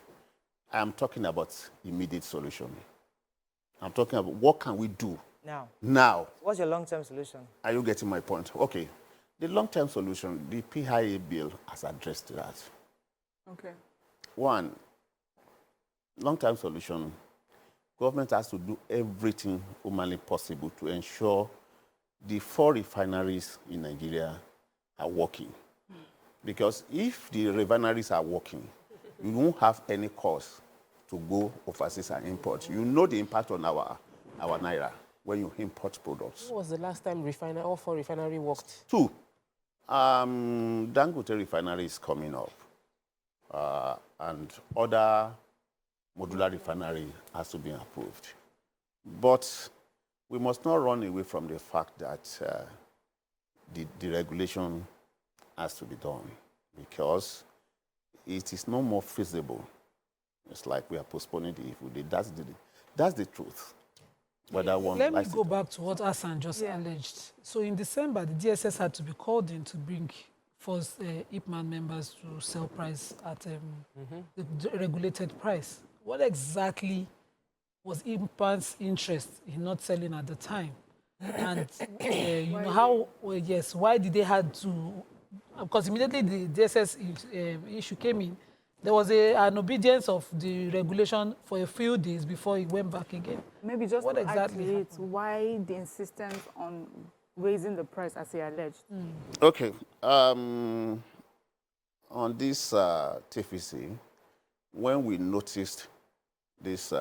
S6: I'm talking about immediate solution. I'm talking about what can we do now.
S1: What's your long-term solution?
S6: Are you getting my point? Okay. The long-term solution, the PIA bill has addressed that.
S2: Okay.
S6: One, long-term solution, government has to do everything humanly possible to ensure the 4 refineries in Nigeria are working. Because if the refineries are working, you won't have any cost to go overseas and import. You know the impact on our naira when you import products.
S3: When was the last time all 4 refineries worked?
S6: 2, Dangote refinery is coming up. And other modular refinery has to be approved. But we must not run away from the fact that the regulation has to be done because it is no more feasible. It's like we are postponing the evil. That's the truth.
S4: Let me go back to what Hassan just alleged. So in December, the DSS had to be called in to bring force IPMAN members to sell price at the regulated price. What exactly was IPMAN's interest in not selling at the time? And you know how, why did they have to, because immediately the DSS issue came in, there was an obedience of the regulation for a few days before it went back again.
S2: Maybe just
S4: what
S2: to
S4: exactly
S2: add to it, why the insistence on raising the price as he alleged?
S6: Okay. On this TFC, when we noticed this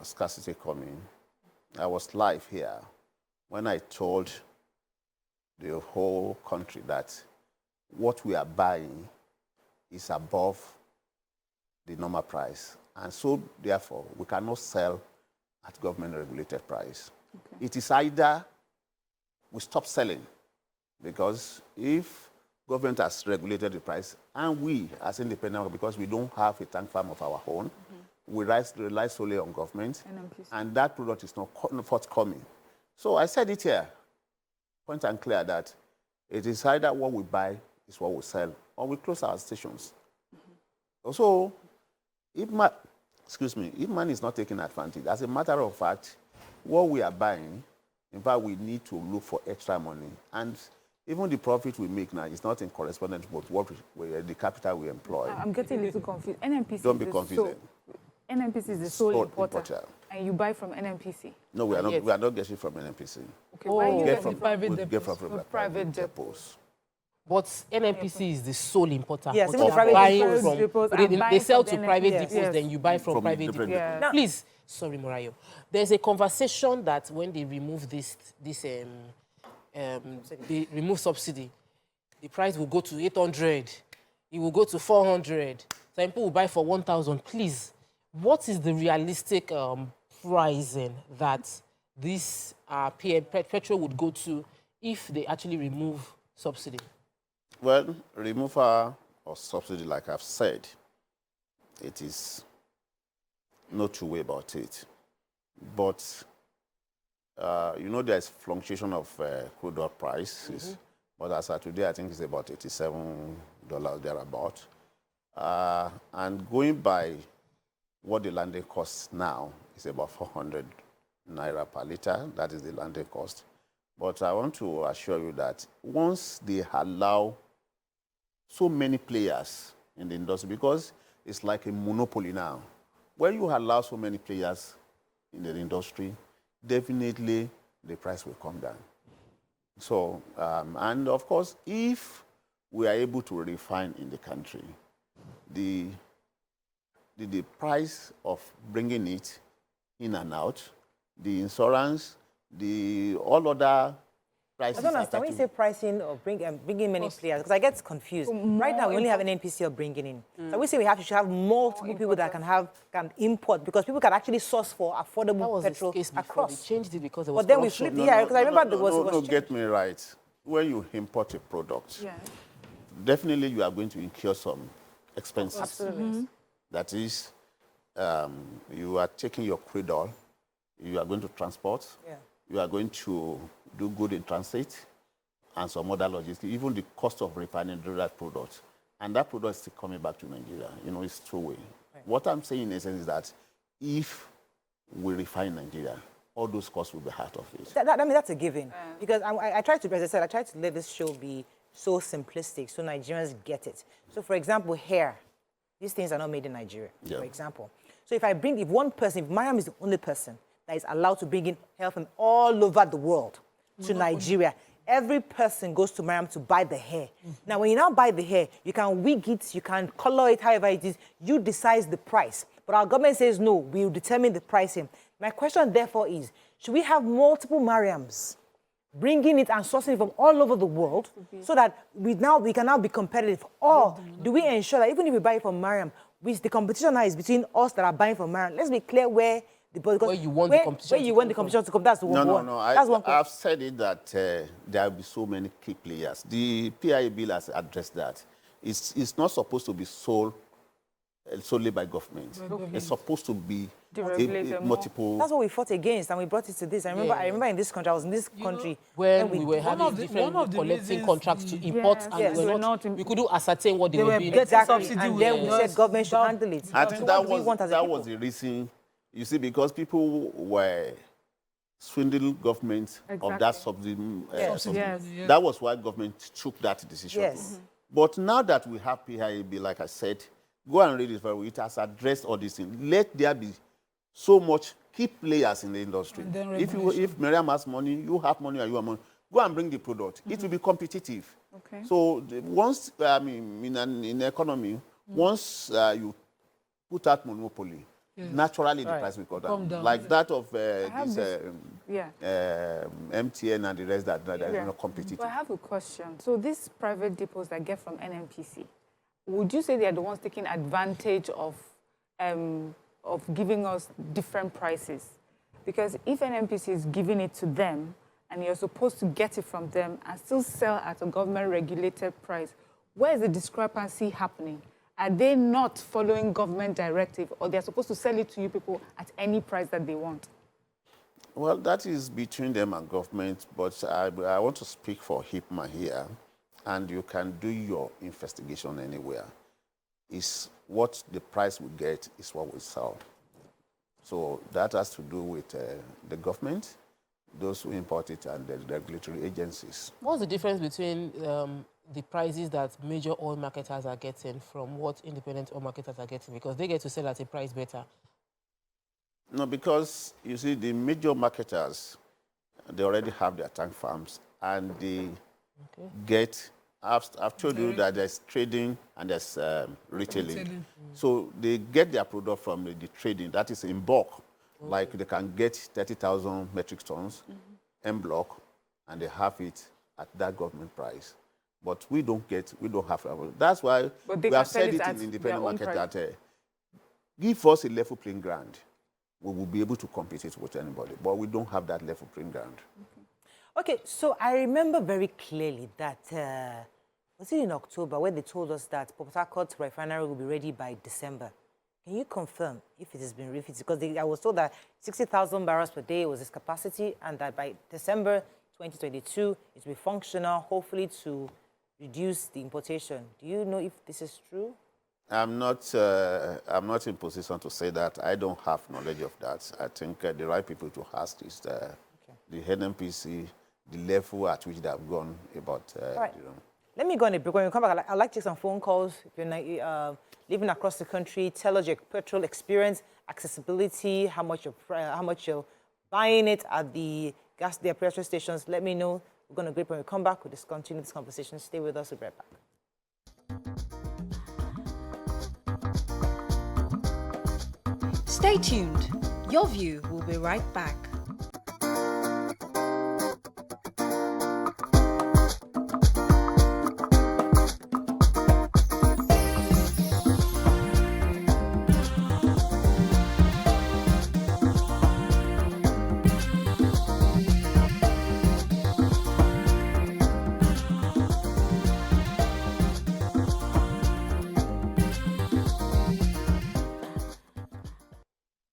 S6: scarcity coming, I was live here when I told the whole country that what we are buying is above the normal price. And so, therefore, we cannot sell at government-regulated price. Okay. It is either we stop selling, because if government has regulated the price, and we, as independent, because we don't have a tank farm of our own, we rely solely on government, and that product is not forthcoming. So I said it here, point and clear, that it is either what we buy is what we sell, or we close our stations. So, if man is not taking advantage, as a matter of fact, what we are buying, in fact, we need to look for extra money. And even the profit we make now is not in correspondence with what the capital we employ.
S2: I'm getting a little confused. NNPC
S6: Don't be confused.
S2: NNPC is the sole
S6: Sole
S2: importer,
S6: importer.
S2: and you buy from NNPC.
S6: No, we are not. We are not getting from NNPC.
S2: Okay, why are you
S6: Get
S2: getting
S6: from
S4: private
S6: we
S4: depots.
S6: get from
S2: From
S6: private
S2: private
S6: depots.
S3: But NNPC is the sole importer.
S1: Yes,
S3: but
S1: even
S3: you are
S1: private
S3: buying
S2: depots.
S3: from,
S2: Depots
S3: but
S2: and
S3: they
S2: buying
S3: sell
S2: from
S3: to
S2: the
S3: private
S2: NNPC.
S3: depots,
S2: Yes.
S3: then you buy from
S6: From
S3: private
S6: different
S3: depots.
S2: Yeah.
S1: Now-
S3: Please, sorry, Morayo. There's a conversation that when they remove they remove subsidy, the price will go to 800. It will go to 400. Some people will buy for 1,000. Please, what is the realistic pricing that this petrol would go to if they actually remove subsidy?
S6: Well, removal of subsidy, like I've said, it is no two way about it. But you know, there's fluctuation of crude oil prices. But as of today, I think it's about $87 thereabout. And going by what the landing costs now is about 400 naira per liter. That is the landing cost. But I want to assure you that once they allow so many players in the industry, because it's like a monopoly now, when you allow so many players in the industry, definitely the price will come down. So, and of course, if we are able to refine in the country, the price of bringing it in and out, the insurance, all other prices.
S1: I don't understand. When you say pricing or bringing many players, because I get confused. Right now, we only have an NPC of bringing in. So we say we should have multiple people that can import, because people can actually source for affordable
S3: That was
S1: petrol
S3: the case before.
S1: across.
S3: They changed it because there was
S1: But then we
S3: corruption.
S1: flipped because I remember there was.
S6: No, get me right. When you import a product,
S2: Yeah.
S6: definitely you are going to incur some expenses.
S1: Absolutely.
S6: That is, you are taking your crude oil, you are going to transport, you are going to do good in transit, and some other logistics, even the cost of refining that product. And that product is still coming back to Nigeria. You know, it's two-way. Right. What I'm saying in essence is that if we refine Nigeria, all those costs will be out of it.
S1: I mean, that's a given. Because I try to, as I said, I try to let this show be so simplistic so Nigerians get it. So, for example, hair. These things are not made in Nigeria, for example. So if one person, if Mariam is the only person that is allowed to bring in hair from all over the world to Nigeria, every person goes to Mariam to buy the hair. Now, when you now buy the hair, you can wig it, you can color it, however it is. You decide the price. But our government says, no, we will determine the pricing. My question, therefore, is, should we have multiple Mariams bringing it and sourcing it from all over the world so that we can now be competitive? Or do we ensure that even if we buy it from Mariam, the competition now is between us that are buying from Mariam? Let's be clear where you want the competition to come. That's the one.
S6: No. I've said it that there will be so many key players. The PIA bill has addressed that. It's not supposed to be sold solely by government. It's supposed to be multiple.
S1: That's what we fought against, and we brought it to this. I remember in this country, I was in this country
S3: when we were having different collecting contracts to import, and we couldn't ascertain what they were doing.
S1: Exactly, and then we said government should handle it.
S6: I think that was the reason. You see, because people were swindling government of that subsidy. That was why government took that decision.
S1: Yes.
S6: But now that we have PIAB, like I said, go and read it very well. It has addressed all these things. Let there be so much key players in the industry. If Miriam has money, you have money, or you have money, go and bring the product. It will be competitive.
S2: Okay.
S6: So once, in an economy, once you put out monopoly, naturally the price will go down. Like that of MTN and the rest that are not competitive.
S2: But I have a question. So these private depots that get from NNPC, would you say they are the ones taking advantage of giving us different prices? Because if NNPC is giving it to them and you're supposed to get it from them and still sell at a government-regulated price, where is the discrepancy happening? Are they not following government directive, or they're supposed to sell it to you people at any price that they want?
S6: Well, that is between them and government, but I want to speak for HIPMA here, and you can do your investigation anywhere. Is what the price we get is what we sell. So that has to do with the government, those who import it and the regulatory agencies.
S3: What's the difference between the prices that major oil marketers are getting from what independent oil marketers are getting? Because they get to sell at a price better.
S6: No, because, you see, the major marketers, they already have their tank farms, and they get, I've told you that there's trading and there's retailing. So they get their product from the trading, that is in bulk. Like they can get 30,000 metric tons en block, and they have it at that government price. But we don't have. That's why we have said it in independent market that give us a level playing ground. We will be able to compete it with anybody, but we don't have that level playing ground.
S1: Okay, so I remember very clearly that, was it in October, when they told us that Port Harcourt refinery will be ready by December? Can you confirm if it has been refitted? Because I was told that 60,000 barrels per day was its capacity, and that by December 2022, it will be functional, hopefully to reduce the importation. Do you know if this is true?
S6: I'm not in position to say that. I don't have knowledge of that. I think the right people to ask is the NNPC, the level at which they have gone about.
S1: Right. Let me go on a break. When we come back, I'd like to take some phone calls. If you're living across the country, tell us your petrol experience, accessibility, how much you're buying it at the petrol stations. Let me know. We're going to break. When we come back, we'll just continue this conversation. Stay with us. We'll be right back.
S5: Stay tuned. Your View will be right back.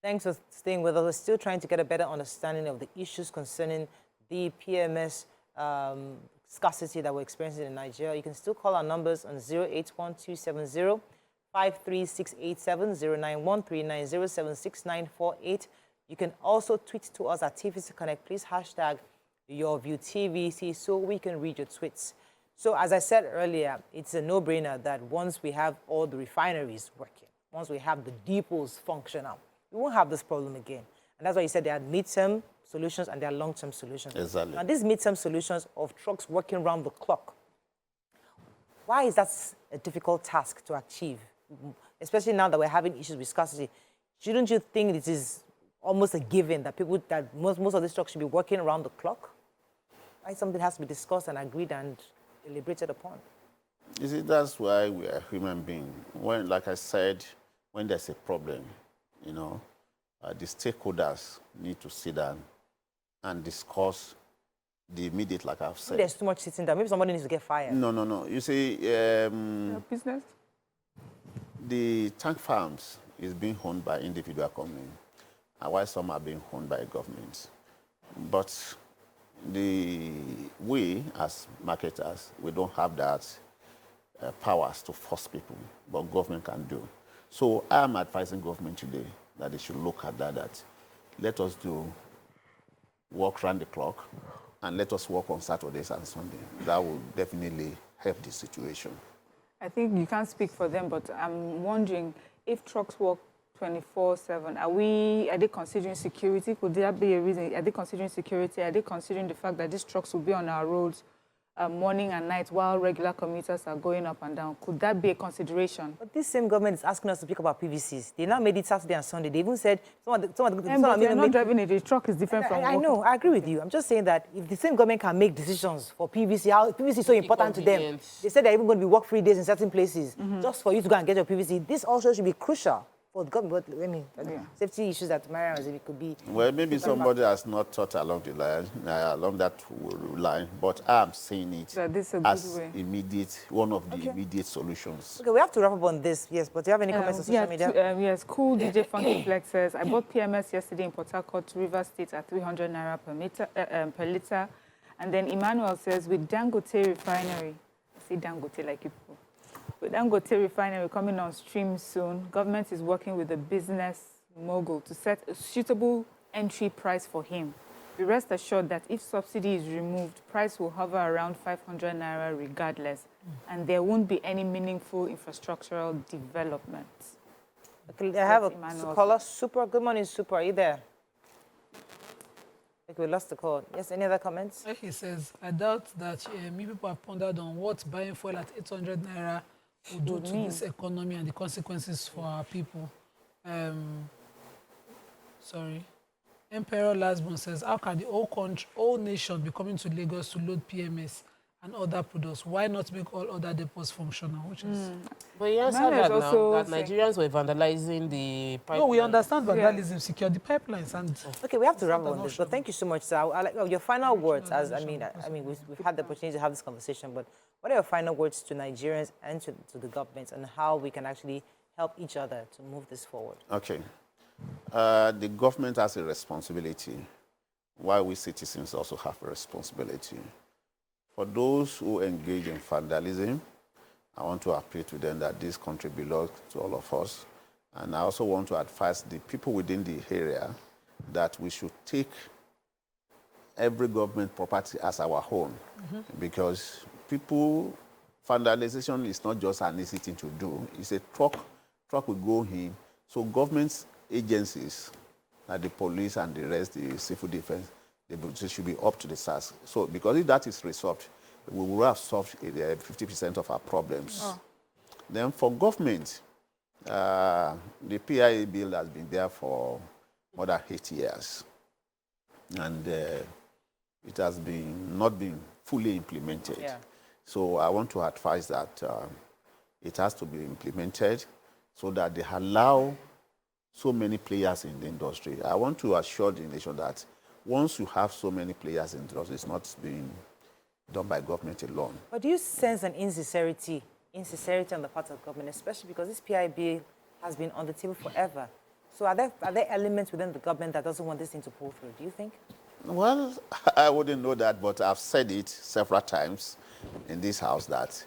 S1: Thanks for staying with us. We're still trying to get a better understanding of the issues concerning the PMS scarcity that we're experiencing in Nigeria. You can still call our numbers on 081-270-53687, 091-390-76948. You can also tweet to us at TVC Connect. Please hashtag YourViewTVC so we can read your tweets. So as I said earlier, it's a no-brainer that once we have all the refineries working, once we have the depots functional, we won't have this problem again. And that's why you said there are mid-term solutions and there are long-term solutions.
S6: Exactly.
S1: Now, these mid-term solutions of trucks working around the clock, why is that a difficult task to achieve? Especially now that we're having issues with scarcity. Shouldn't you think it is almost a given that most of these trucks should be working around the clock? Why something has to be discussed and agreed and deliberated upon?
S6: You see, that's why we are human beings. When, like I said, when there's a problem, you know, the stakeholders need to sit down and discuss the immediate, like I've said.
S1: There's too much sitting down. Maybe somebody needs to get fired.
S6: No. You see,
S2: Business?
S6: the tank farms is being owned by individual companies, while some are being owned by governments. But we, as marketers, we don't have that powers to force people, but government can do. So I'm advising government today that they should look at that let us do work round the clock and let us work on Saturdays and Sundays. That will definitely help the situation.
S2: I think you can't speak for them, but I'm wondering if trucks work 24/7, are they considering security? Could there be a reason? Are they considering security? Are they considering the fact that these trucks will be on our roads morning and night while regular commuters are going up and down? Could that be a consideration?
S1: But this same government is asking us to pick up our PVCs. They now made it Saturday and Sunday. They even said
S2: But they're not driving it. The truck is different from
S1: I know. I agree with you. I'm just saying that if the same government can make decisions for PVC, how PVC is so important to them. They said they're even going to be work-free days in certain places just for you to go and get your PVC. This also should be crucial for the government. I mean, safety issues that Mariam was, it could be.
S6: Well, maybe somebody has not thought along the line, along that line, but I'm seeing it as immediate, one of the immediate solutions.
S1: Okay, we have to wrap up on this, yes, but do you have any comments on social media?
S2: Yes, Cool DJ Funky Flex says, I bought PMS yesterday in Port Harcourt, River State at 300 naira per liter. And then Emmanuel says, with Dangote refinery, I say Dangote like people. With Dangote refinery coming on stream soon, government is working with the business mogul to set a suitable entry price for him. Be rest assured that if subsidy is removed, price will hover around 500 naira regardless, and there won't be any meaningful infrastructural development.
S1: Okay, I have a caller. Super. Good morning, Super. Are you there? Okay, we lost the call. Yes, any other comments?
S4: He says, I doubt that many people have pondered on what buying fuel at 800 naira would do to this economy and the consequences for our people. Sorry. Emperor Lasbon says, how can the whole nation be coming to Lagos to load PMS and other products? Why not make all other depots functional? Which is...
S3: But you answered that now, that Nigerians were vandalizing the pipeline.
S4: No, we understand vandalism, secure the pipelines. And
S1: okay, we have to wrap up on this, but thank you so much, sir. I like your final words. As we've had the opportunity to have this conversation, but what are your final words to Nigerians and to the government on how we can actually help each other to move this forward?
S6: Okay. The government has a responsibility, while we citizens also have a responsibility. For those who engage in vandalism, I want to appeal to them that this country belongs to all of us. And I also want to advise the people within the area that we should take every government property as our own. Because vandalization is not just an easy thing to do. It's a truck will go in. So government agencies, like the police and the rest, the civil defense, they should be up to the task. So because if that is resolved, we will have solved 50% of our problems. Then for government, the PIA bill has been there for more than 8 years. And it has not been fully implemented. Yeah. So I want to advise that it has to be implemented so that they allow so many players in the industry. I want to assure the nation that once you have so many players in the industry, it's not being done by government alone.
S1: But do you sense an insincerity on the part of government, especially because this PIB has been on the table forever? So are there elements within the government that doesn't want this thing to pull through, do you think?
S6: Well, I wouldn't know that, but I've said it several times in this house that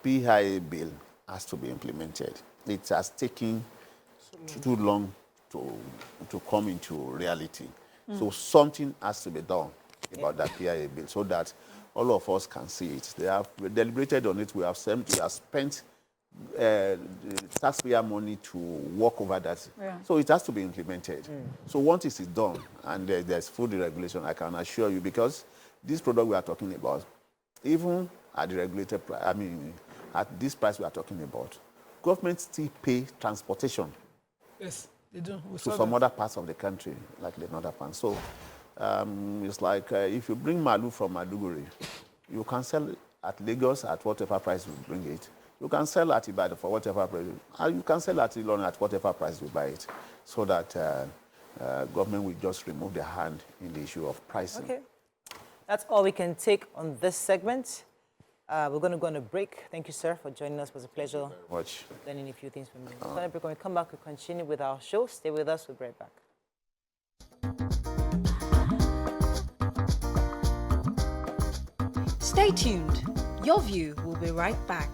S6: PIA bill has to be implemented. It has taken too long to come into reality. So something has to be done about that PIA bill so that all of us can see it. They have deliberated on it. We have spent taxpayer money to work over that. Yeah. So it has to be implemented. So once it is done and there's full deregulation, I can assure you, because this product we are talking about, even at the regulated price, at this price we are talking about, government still pay transportation.
S4: Yes, they do.
S6: To some other parts of the country, like the northern part. So it's like if you bring Malu from Maduguri, you can sell it at Lagos at whatever price you bring it. You can sell at Ibadan for whatever price. You can sell at Ilorin at whatever price you buy it. So that government will just remove their hand in the issue of pricing.
S1: Okay. That's all we can take on this segment. We're going to go on a break. Thank you, sir, for joining us. It was a pleasure.
S6: Thank you very much.
S1: Learning a few things from you. We're going to break. When we come back, we'll continue with our show. Stay with us. We'll be right back.
S5: Stay tuned. Your View will be right back.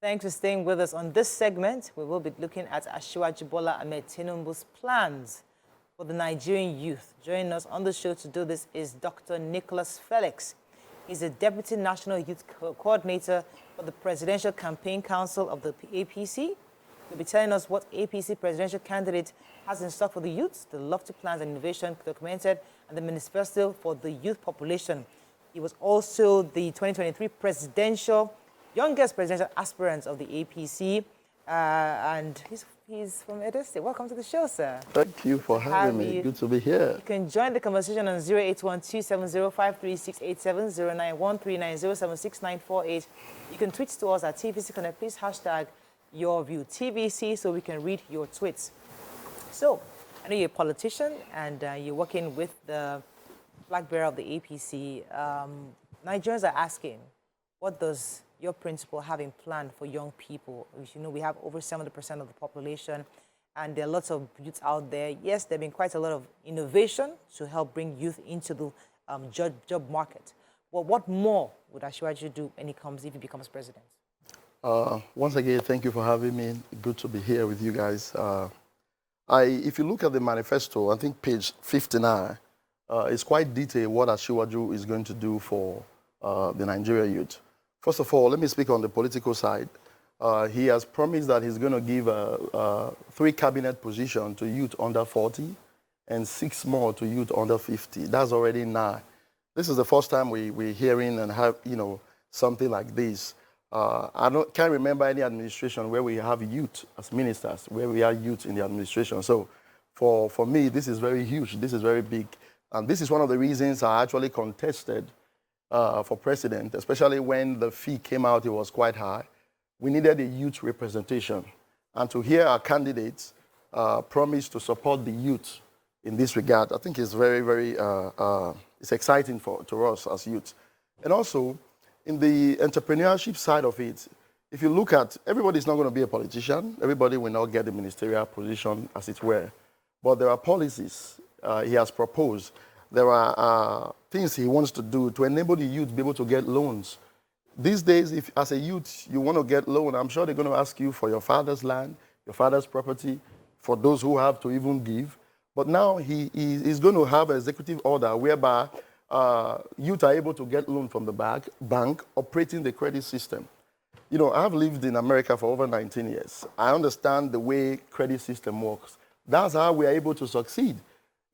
S1: Thanks for staying with us. On this segment, we will be looking at Asiwaju Bola Ahmed Tinubu's plans for the Nigerian youth. Joining us on the show to do this is Dr. Nicholas Felix. He's a Deputy National Youth Coordinator for the Presidential Campaign Council of the APC. He'll be telling us what APC presidential candidate has in stock for the youths, the lofty plans and innovation documented, and the manifesto for the youth population. He was also the 2023 youngest presidential aspirant of the APC, and he's from Edo State. Welcome to the show, sir.
S8: Thank you for having me. Good to be here.
S1: You can join the conversation on 08127053687, 09139076948. You can tweet to us at TVC Connect. Please hashtag your view TVC so we can read your tweets. So, I know you're a politician and you're working with the flag bearer of the APC. Nigerians are asking, what does your principal have in plan for young people? You know, we have over 70% of the population, and there are lots of youths out there. Yes, there have been quite a lot of innovation to help bring youth into the job market. Well, what more would Asiwaju do when if he becomes president?
S8: Once again, thank you for having me. Good to be here with you guys. If you look at the manifesto, I think page 59, it's quite detailed what Asiwaju is going to do for the Nigerian youth. First of all, let me speak on the political side. He has promised that he's going to give 3 cabinet positions to youth under 40 and 6 more to youth under 50. That's already 9. This is the first time we're hearing and have, something like this. Can't remember any administration where we have youth as ministers, where we have youth in the administration. So for me, this is very huge. This is very big. And this is one of the reasons I actually contested for president, especially when the fee came out, it was quite high. We needed a youth representation. And to hear our candidates promise to support the youth in this regard, I think is very, very, it's exciting to us as youth. And also, in the entrepreneurship side of it, if you look at, everybody's not going to be a politician. Everybody will not get the ministerial position, as it were. But there are policies he has proposed. There are things he wants to do to enable the youth to be able to get loans. These days, if as a youth you want to get loan, I'm sure they're going to ask you for your father's land, your father's property, for those who have to even give. But now he's going to have an executive order whereby youth are able to get loan from the bank operating the credit system. You know, I've lived in America for over 19 years. I understand the way credit system works. That's how we are able to succeed.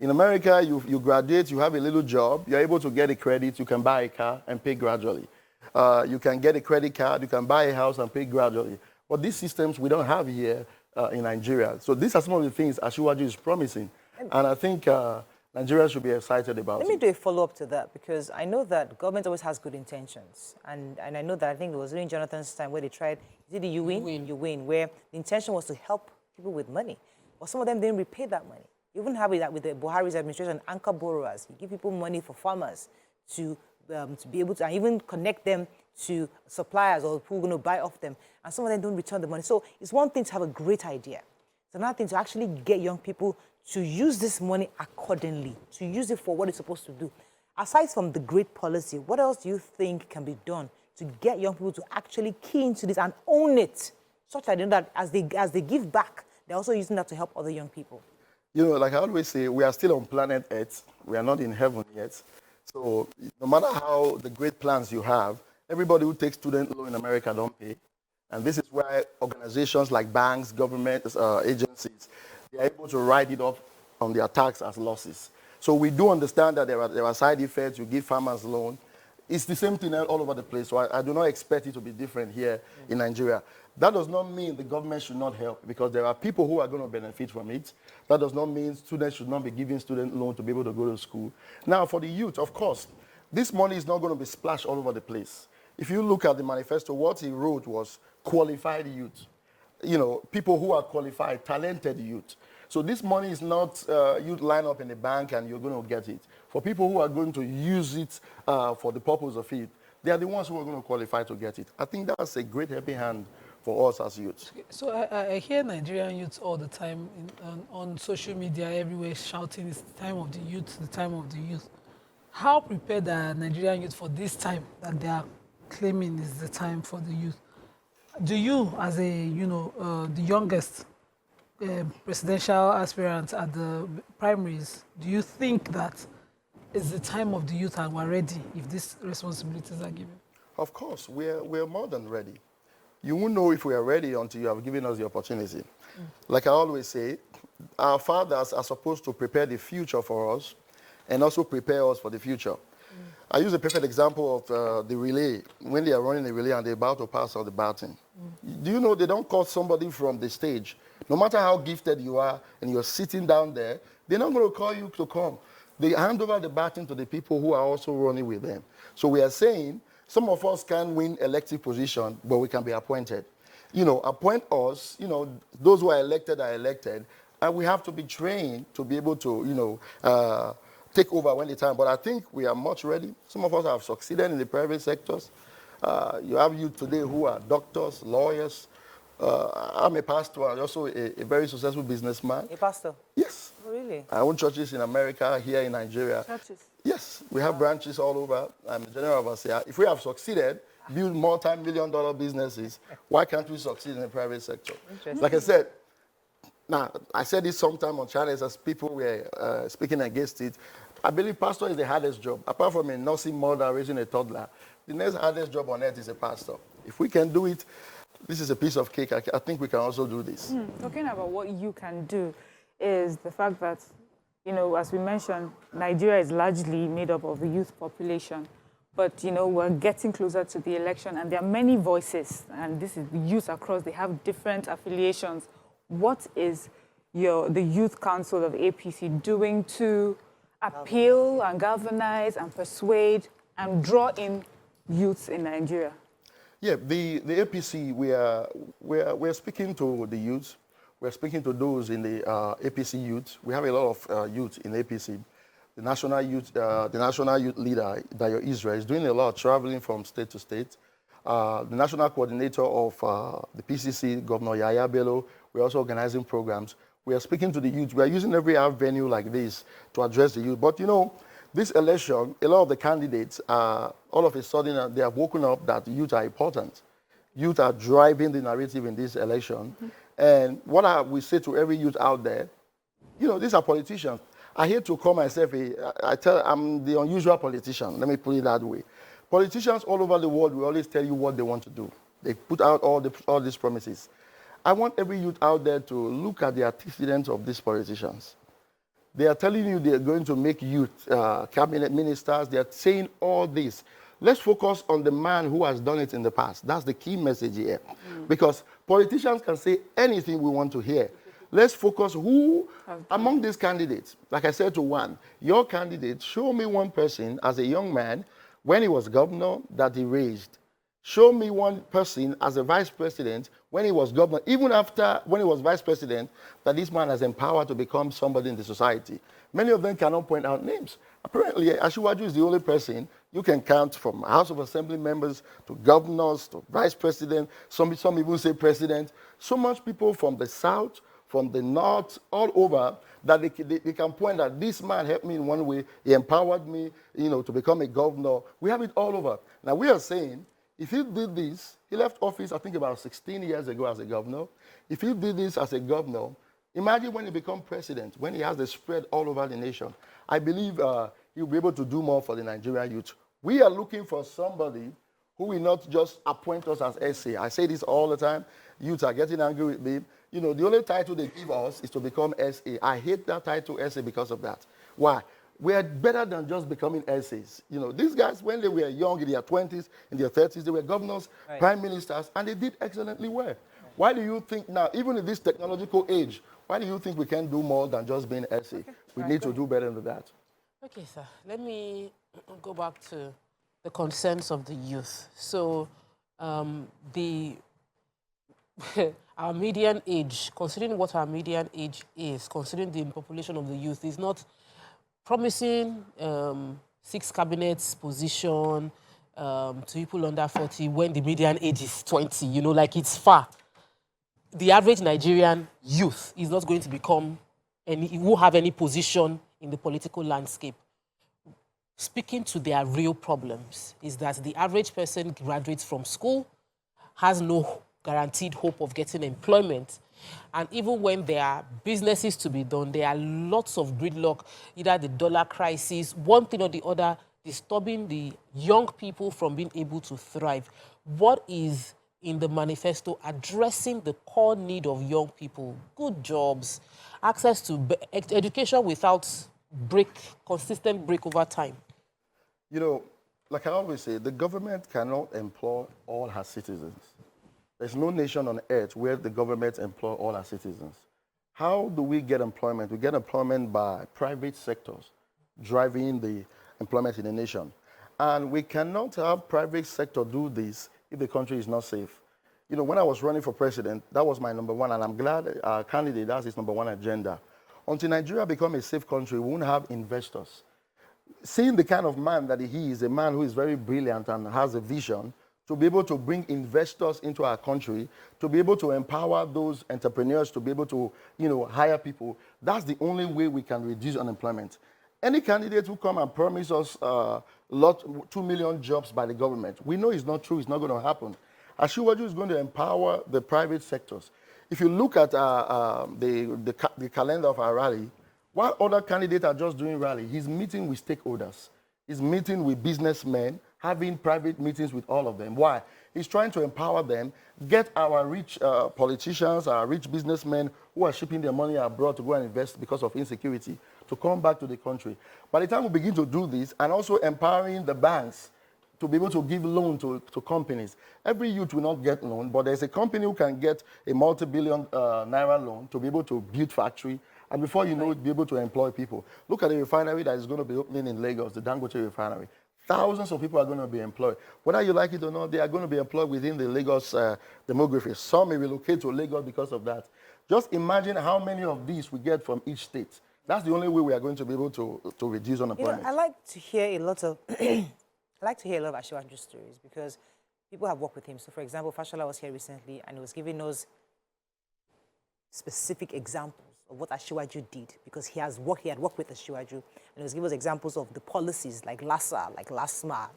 S8: In America, you graduate, you have a little job, you're able to get a credit, you can buy a car and pay gradually. You can get a credit card, you can buy a house and pay gradually. But these systems we don't have here in Nigeria. So these are some of the things Asiwaju is promising. And I think Nigerians should be excited about it.
S1: Let me do a follow-up to that, because I know that government always has good intentions. And I know that I think it was during Jonathan's time where they tried, is it the You Win, where the intention was to help people with money. But some of them didn't repay that money. You even have that with the Buhari's administration, anchor borrowers. You give people money for farmers to be able to, and even connect them to suppliers or who are going to buy off them. And some of them don't return the money. So it's one thing to have a great idea. It's another thing to actually get young people to use this money accordingly, to use it for what it's supposed to do. Aside from the great policy, what else do you think can be done to get young people to actually key into this and own it, such that, that as they give back, they're also using that to help other young people?
S8: You know, like I always say, we are still on planet Earth. We are not in heaven yet. So no matter how the great plans you have, everybody who takes student loan in America don't pay. And this is why organizations like banks, government agencies, they are able to write it off on their tax as losses. So we do understand that there are side effects. You give farmers loan. It's the same thing all over the place. So I do not expect it to be different here in Nigeria. That does not mean the government should not help, because there are people who are going to benefit from it. That does not mean students should not be given student loan to be able to go to school. Now, for the youth, of course, this money is not going to be splashed all over the place. If you look at the manifesto, what he wrote was qualified youth. You know, people who are qualified, talented youth. So this money is not you line up in the bank and you're going to get it. For people who are going to use it for the purpose of it, they are the ones who are going to qualify to get it. I think that's a great helping hand for us as youth.
S4: So I hear Nigerian youths all the time on social media, everywhere, shouting, it's the time of the youth, the time of the youth. How prepared are Nigerian youth for this time that they are claiming is the time for the youth? Do you, as a, the youngest presidential aspirant at the primaries, do you think that it's the time of the youth and we're ready if these responsibilities are given?
S8: Of course, we're more than ready. You won't know if we are ready until you have given us the opportunity. Like I always say, our fathers are supposed to prepare the future for us and also prepare us for the future. I use a perfect example of the relay. When they are running a relay and they're about to pass out the baton. Do you know they don't call somebody from the stage? No matter how gifted you are and you're sitting down there, they're not going to call you to come. They hand over the baton to the people who are also running with them. So we are saying some of us can win elective position, but we can be appointed. You know, appoint us, those who are elected, and we have to be trained to be able to, take over when the time. But I think we are much ready. Some of us have succeeded in the private sectors. You have youth today who are doctors, lawyers. I'm a pastor and also a very successful businessman.
S1: A pastor?
S8: Yes.
S1: Oh, really?
S8: I own churches in America, here in Nigeria.
S2: Churches?
S8: Yes, we have branches all over. I'm the general overseer. If we have succeeded, build multi-million-dollar businesses, why can't we succeed in the private sector? Like I said, now, I said this sometime on channels as people were speaking against it. I believe pastor is the hardest job. Apart from a nursing mother raising a toddler, the next hardest job on earth is a pastor. If we can do it, this is a piece of cake. I think we can also do this.
S2: Talking about what you can do is the fact that, you know, as we mentioned, Nigeria is largely made up of the youth population. But, you know, we're getting closer to the election and there are many voices, and this is the youth across, they have different affiliations. What is the Youth Council of APC doing to appeal and galvanize and persuade and draw in youths in Nigeria?
S8: Yeah, the APC, we're speaking to the youth. We're speaking to those in the APC youth. We have a lot of youth in APC. The national youth leader, Dayo Israel, is doing a lot of traveling from state to state. The national coordinator of the PCC, Governor Yaya Bello, we're also organizing programs. We are speaking to the youth. We are using every avenue like this to address the youth. But, you know, this election, a lot of the candidates, all of a sudden, they have woken up that youth are important. Youth are driving the narrative in this election. And what we say to every youth out there, you know, these are politicians. I hate to call myself I'm the unusual politician. Let me put it that way. Politicians all over the world will always tell you what they want to do. They put out all these promises. I want every youth out there to look at the antecedents of these politicians. They are telling you they are going to make youth cabinet ministers. They are saying all this. Let's focus on the man who has done it in the past. That's the key message here. Because politicians can say anything we want to hear. Let's focus who, among these candidates, like I said to one, your candidate, show me one person as a young man, when he was governor, that he raised. Show me one person as a vice president when he was governor, even after when he was vice president, that this man has empowered to become somebody in the society. Many of them cannot point out names. Apparently, Asiwaju is the only person you can count from House of Assembly members to governors to vice president, some even say president. So much people from the south, from the north, all over, that they can point that this man helped me in one way, he empowered me, you know, to become a governor. We have it all over. Now, we are saying, if he did this, he left office, I think, about 16 years ago as a governor. If he did this as a governor, imagine when he becomes president, when he has the spread all over the nation. I believe he'll be able to do more for the Nigerian youth. We are looking for somebody who will not just appoint us as SA. I say this all the time. Youths are getting angry with me. You know, the only title they give us is to become SA. I hate that title SA because of that. Why? We are better than just becoming SAs. You know, these guys, when they were young, in their 20s, in their 30s, they were governors, prime ministers, and they did excellently well. Why do you think now, even in this technological age, why do you think we can do more than just being SA? We need to do better than that.
S3: Okay, sir. Let me go back to the concerns of the youth. So, our median age, considering what our median age is, considering the population of the youth, is not promising 6 cabinets position to people under 40 when the median age is 20. You know, like it's far. The average Nigerian youth is not going to become he won't have any position in the political landscape. Speaking to their real problems is that the average person graduates from school, has no guaranteed hope of getting employment. And even when there are businesses to be done, there are lots of gridlock, either the dollar crisis, one thing or the other, disturbing the young people from being able to thrive. What is in the manifesto addressing the core need of young people? Good jobs, access to education without consistent break over time.
S8: You know, like I always say, the government cannot employ all her citizens. There's no nation on earth where the government employ all our citizens. How do we get employment? We get employment by private sectors driving the employment in the nation. And we cannot have private sector do this if the country is not safe. You know, when I was running for president, that was my #1, and I'm glad our candidate has his #1 agenda. Until Nigeria becomes a safe country, we won't have investors. seeing the kind of man that he is, a man who is very brilliant and has a vision, to be able to bring investors into our country, to be able to empower those entrepreneurs, to be able to, hire people, that's the only way we can reduce unemployment. Any candidate who come and promise us 2 million jobs by the government, we know it's not true, it's not going to happen. Asiwaju is going to empower the private sectors. If you look at the calendar of our rally, while other candidates are just doing rally, he's meeting with stakeholders. He's meeting with businessmen, having private meetings with all of them. Why? He's trying to empower them, get our rich politicians, our rich businessmen who are shipping their money abroad to go and invest because of insecurity, to come back to the country. By the time we begin to do this, and also empowering the banks to be able to give loan to companies. Every youth will not get loan, but there's a company who can get a multi-billion naira loan to be able to build factory, and before you know it, be able to employ people. Look at the refinery that is going to be opening in Lagos, the Dangote refinery. Thousands of people are going to be employed. Whether you like it or not, they are going to be employed within the Lagos demography. Some may relocate to Lagos because of that. Just imagine how many of these we get from each state. That's the only way we are going to be able to reduce unemployment.
S1: I like to hear a lot of Asiwaju's stories because people have worked with him. So, for example, Fashola was here recently and he was giving us specific examples of what Asiwaju did because he had worked with Asiwaju, and he was giving us examples of the policies like LASA, like LASMA,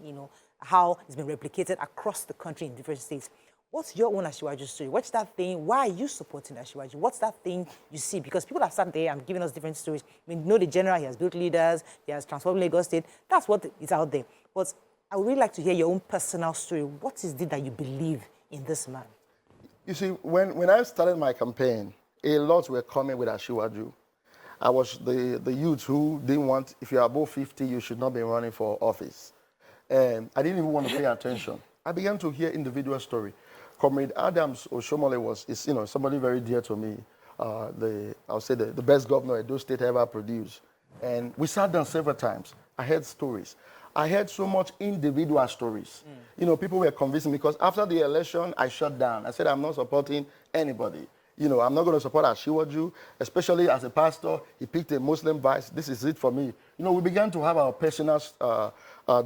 S1: how it's been replicated across the country in different states. What's your own Asiwaju story? What's that thing? Why are you supporting Asiwaju? What's that thing you see? Because people have sat there and given us different stories. I mean, the general, he has built leaders, he has transformed Lagos State. That's what is out there. But I would really like to hear your own personal story. What is it that you believe in this man?
S8: You see, when I started my campaign, a lot were coming with Asiwaju. I was the youth who didn't want, if you're above 50, you should not be running for office. And I didn't even want to pay attention. I began to hear individual story. Comrade Adams Oshomole is somebody very dear to me. I'll say the best governor Edo State ever produced. And we sat down several times. I heard stories. I heard so much individual stories. People were convincing me because after the election, I shut down. I said, I'm not supporting anybody. I'm not going to support Asiwaju, especially as a pastor. He picked a Muslim vice. This is it for me. We began to have our personal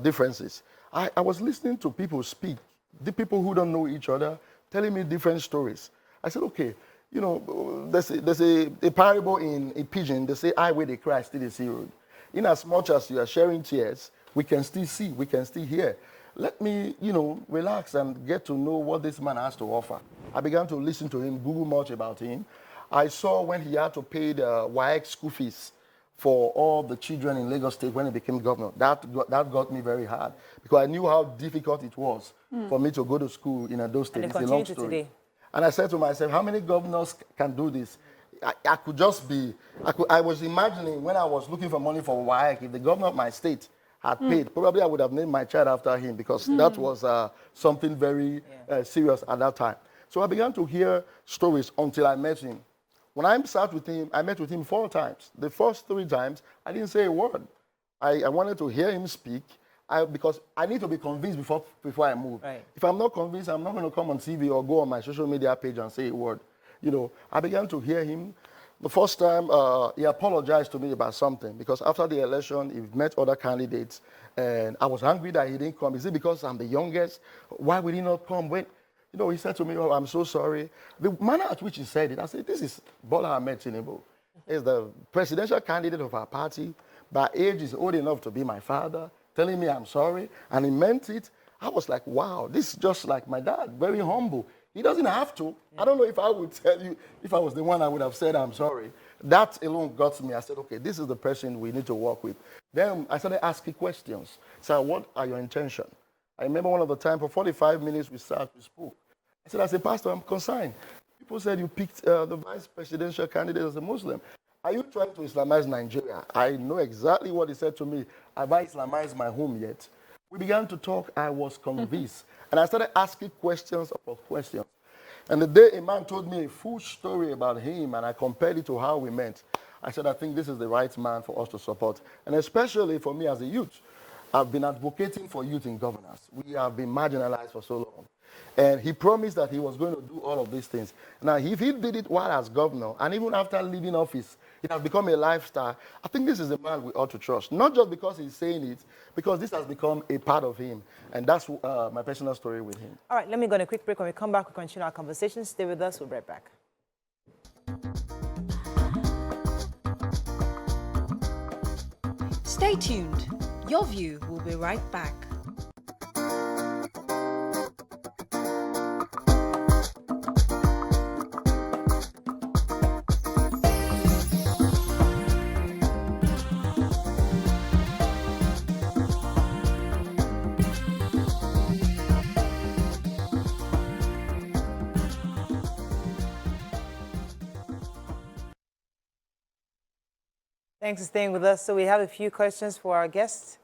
S8: differences. I was listening to people speak, the people who don't know each other, telling me different stories. I said, okay, there's a parable in a pigeon. They say, I where they cry, still they see road. In as much as you are sharing tears, we can still see, we can still hear. Let me, relax and get to know what this man has to offer. I began to listen to him, Google much about him. I saw when he had to pay the WAEC school fees for all the children in Lagos State when he became governor. That got me very hard because I knew how difficult it was for me to go to school in Edo State. It's a long story. Today. And I said to myself, how many governors can do this? I could just be, I was imagining when I was looking for money for WAEC, if the governor of my state had paid, probably I would have named my child after him because that was something very serious at that time. So I began to hear stories until I met him. When I sat with him, I met with him 4 times. The first 3 times, I didn't say a word. I wanted to hear him speak because I need to be convinced before I move. Right. If I'm not convinced, I'm not going to come on TV or go on my social media page and say a word. I began to hear him. The first time, he apologized to me about something because after the election, he met other candidates, and I was angry that he didn't come. Is it because I'm the youngest? Why would he not come? He said to me, oh, I'm so sorry. The manner at which he said it, I said, this is Bola Ahmed Tinubu. He's the presidential candidate of our party. By age, he's old enough to be my father, telling me I'm sorry, and he meant it. I was like, wow, this is just like my dad, very humble. He doesn't have to. I don't know if I would tell you, if I was the one, I would have said I'm sorry. That alone got me. I said, okay, this is the person we need to work with. Then I started asking questions. So what are your intentions? I remember one of the time, for 45 minutes, we spoke. I said, as a pastor, I'm concerned. People said you picked the vice presidential candidate as a Muslim. Are you trying to Islamize Nigeria? I know exactly what he said to me. Have I Islamized my home yet? We began to talk. I was convinced. And I started asking questions upon questions. And the day a man told me a full story about him, and I compared it to how we met, I said, I think this is the right man for us to support. And especially for me as a youth. I've been advocating for youth in governance. We have been marginalized for so long. And he promised that he was going to do all of these things. Now, if he did it while as governor, and even after leaving office, It has become a lifestyle. I think this is the man we ought to trust. Not just because he's saying it, because this has become a part of him. And that's my personal story with him.
S1: All right, let me go on a quick break. When we come back, we continue our conversation. Stay with us. We'll be right back.
S5: Stay tuned. Your View will be right back.
S1: Thanks for staying with us. So we have a few questions for our guests.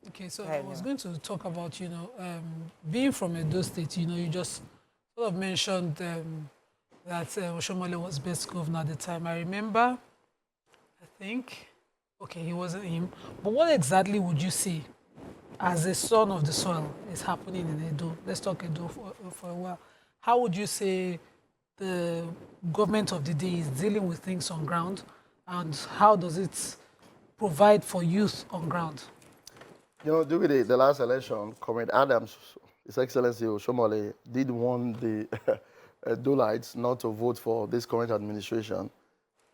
S4: Okay, so I was going to talk about, being from Edo State, you just sort of mentioned that Oshomole was best governor at the time. I remember, he wasn't him. But what exactly would you say, as a son of the soil, is happening in Edo? Let's talk Edo for a while. How would you say the government of the day is dealing with things on ground? And how does it provide for youth on ground?
S8: During the last election, Comrade Adams, His Excellency Oshomole, did warn the Dolites not to vote for this current administration.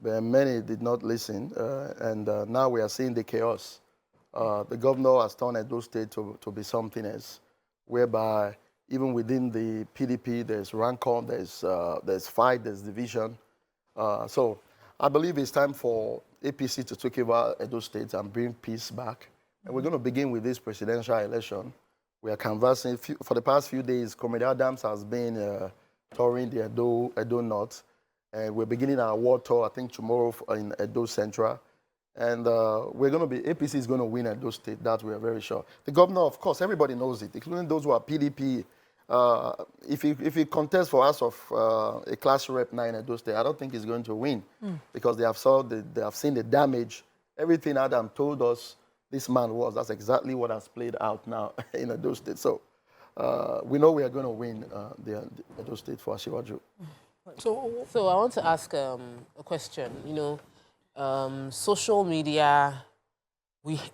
S8: But many did not listen, and now we are seeing the chaos. The governor has turned Edo State to be something else, whereby even within the PDP, there's rancor, there's fight, there's division. So I believe it's time for APC to take over Edo State and bring peace back. And we're going to begin with this presidential election. We are canvassing. For the past few days, Comrade Adams has been touring the Edo North. And we're beginning our war tour, I think, tomorrow in Edo Central. And APC is going to win Edo State. That we are very sure. The governor, of course, everybody knows it, including those who are PDP. If he contests for House of a class rep now in Edo State, I don't think he's going to win because they have seen the damage. Everything Adam told us this man was, that's exactly what has played out now in Edo State. So we know we are going to win the Edo State for Asiwaju.
S3: So I want to ask a question. Social media,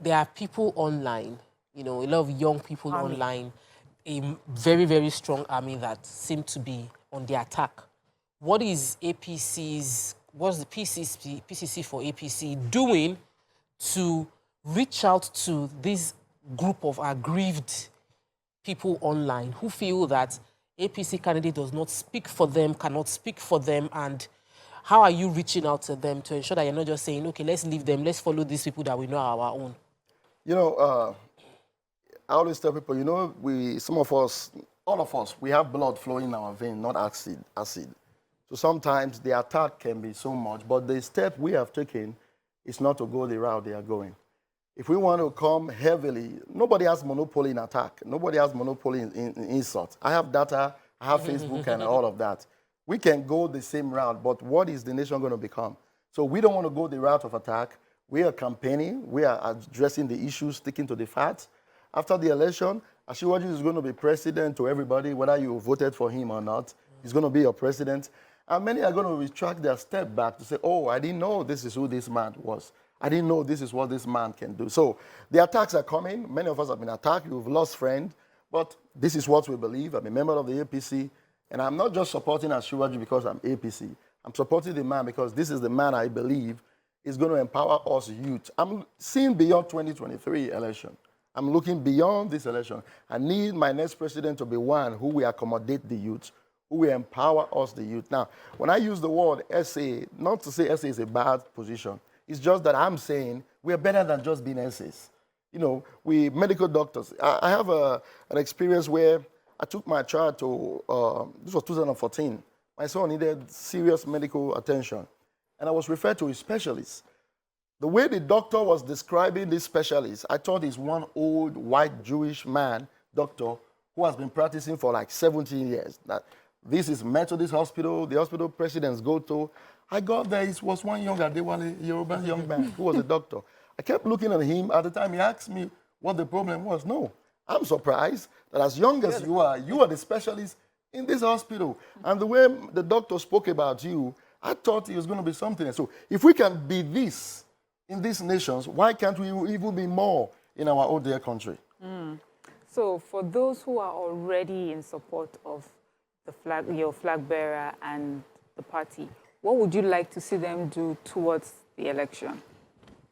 S3: there are people online, a lot of young people online, a very, very strong army that seem to be on the attack. What's the PCC for APC doing to reach out to this group of aggrieved people online who feel that APC candidate does not speak for them, cannot speak for them, and how are you reaching out to them to ensure that you're not just saying, okay, let's leave them, let's follow these people that we know are our own?
S8: I always tell people, some of us, all of us, we have blood flowing in our veins, not acid. So sometimes the attack can be so much, but the step we have taken is not to go the route they are going. If we want to come heavily, nobody has monopoly in attack. Nobody has monopoly in insult. I have data, I have Facebook and all of that. We can go the same route, but what is the nation going to become? So we don't want to go the route of attack. We are campaigning. We are addressing the issues, sticking to the facts. After the election, Asiwaju is going to be president to everybody, whether you voted for him or not. He's going to be your president. And many are going to retract their step back to say, oh, I didn't know this is who this man was. I didn't know this is what this man can do. So the attacks are coming. Many of us have been attacked. We've lost friends. But this is what we believe. I'm a member of the APC. And I'm not just supporting Asiwaju because I'm APC. I'm supporting the man because this is the man I believe is going to empower us youth. I'm seeing beyond 2023 election. I'm looking beyond this election. I need my next president to be one who will accommodate the youth, who will empower us, the youth. Now, when I use the word SA, not to say SA is a bad position. It's just that I'm saying we're better than just being SAs. We medical doctors. I have an experience where I took my child to, this was 2014. My son needed serious medical attention. And I was referred to a specialist. The way the doctor was describing this specialist, I thought he's one old white Jewish man, doctor, who has been practicing for like 17 years. That this is Methodist Hospital, the hospital presidents go to. I got there, it was one young Adewale, Yoruba young man who was a doctor. I kept looking at him. At the time, he asked me what the problem was. No, I'm surprised that as young as you are the specialist in this hospital. And the way the doctor spoke about you, I thought it was going to be something else. So if we can be this in these nations, why can't we even be more in our own dear country?
S2: So for those who are already in support of the flag, your flag bearer and the party, what would you like to see them do towards the election?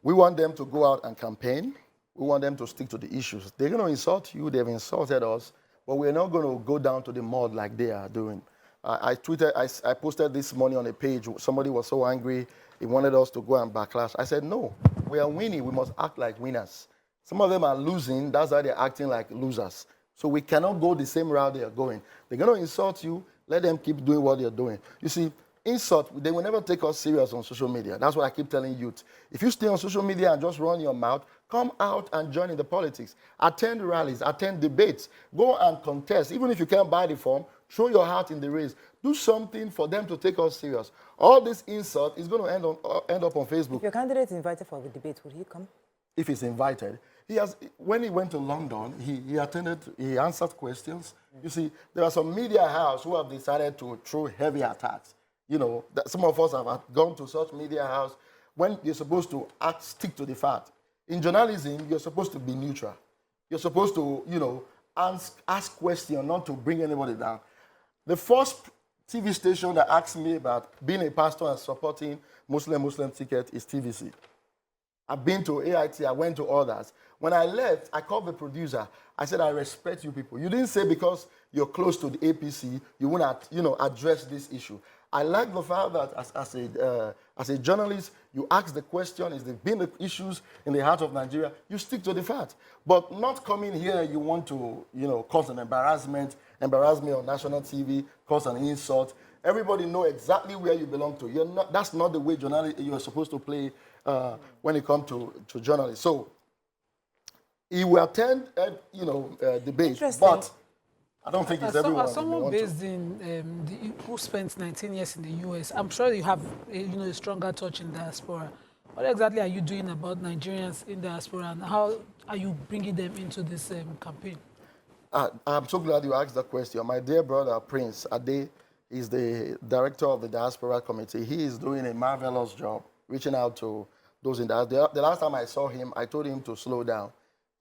S8: We want them to go out and campaign. We want them to stick to the issues. They're going to insult you. They've insulted us. But we're not going to go down to the mud like they are doing. I posted this morning on a page. Somebody was so angry. He wanted us to go and backlash. I said, no, we are winning. We must act like winners. Some of them are losing. That's why they're acting like losers. So we cannot go the same route they are going. They're going to insult you. Let them keep doing what they're doing. You see, insult, they will never take us serious on social media. That's what I keep telling youth. If you stay on social media and just run your mouth, come out and join in the politics. Attend rallies, attend debates. Go and contest. Even if you can't buy the form, throw your heart in the race. Do something for them to take us serious. All this insult is going to end up on Facebook.
S1: If your candidate is invited for the debate, would he come?
S8: If he's invited. When he went to London, he answered questions. You see, there are some media houses who have decided to throw heavy attacks. You know, some of us have gone to such media house when you're supposed to stick to the fact. In journalism, you're supposed to be neutral. You're supposed to, you know, ask questions, not to bring anybody down. The first TV station that asked me about being a pastor and supporting Muslim ticket is TVC. I've been to AIT, I went to others. When I left, I called the producer. I said, I respect you people. You didn't say because you're close to the APC, you want to, you know, address this issue. I like the fact that as a journalist, you ask the question, is there been the issues in the heart of Nigeria? You stick to the fact. But not coming here, you want to, you know, cause an embarrass me on national TV, cause an insult. Everybody know exactly where you belong to. That's not the way you're supposed to play when it comes to journalists. So he will attend, debates, but I don't think it's everyone.
S4: As someone based in who spent 19 years in the US, I'm sure you have a stronger touch in diaspora. What exactly are you doing about Nigerians in diaspora, and how are you bringing them into this campaign?
S8: I'm so glad you asked that question. My dear brother Prince Ade is the director of the diaspora committee. He is doing a marvelous job reaching out to those in diaspora. The last time I saw him, I told him to slow down.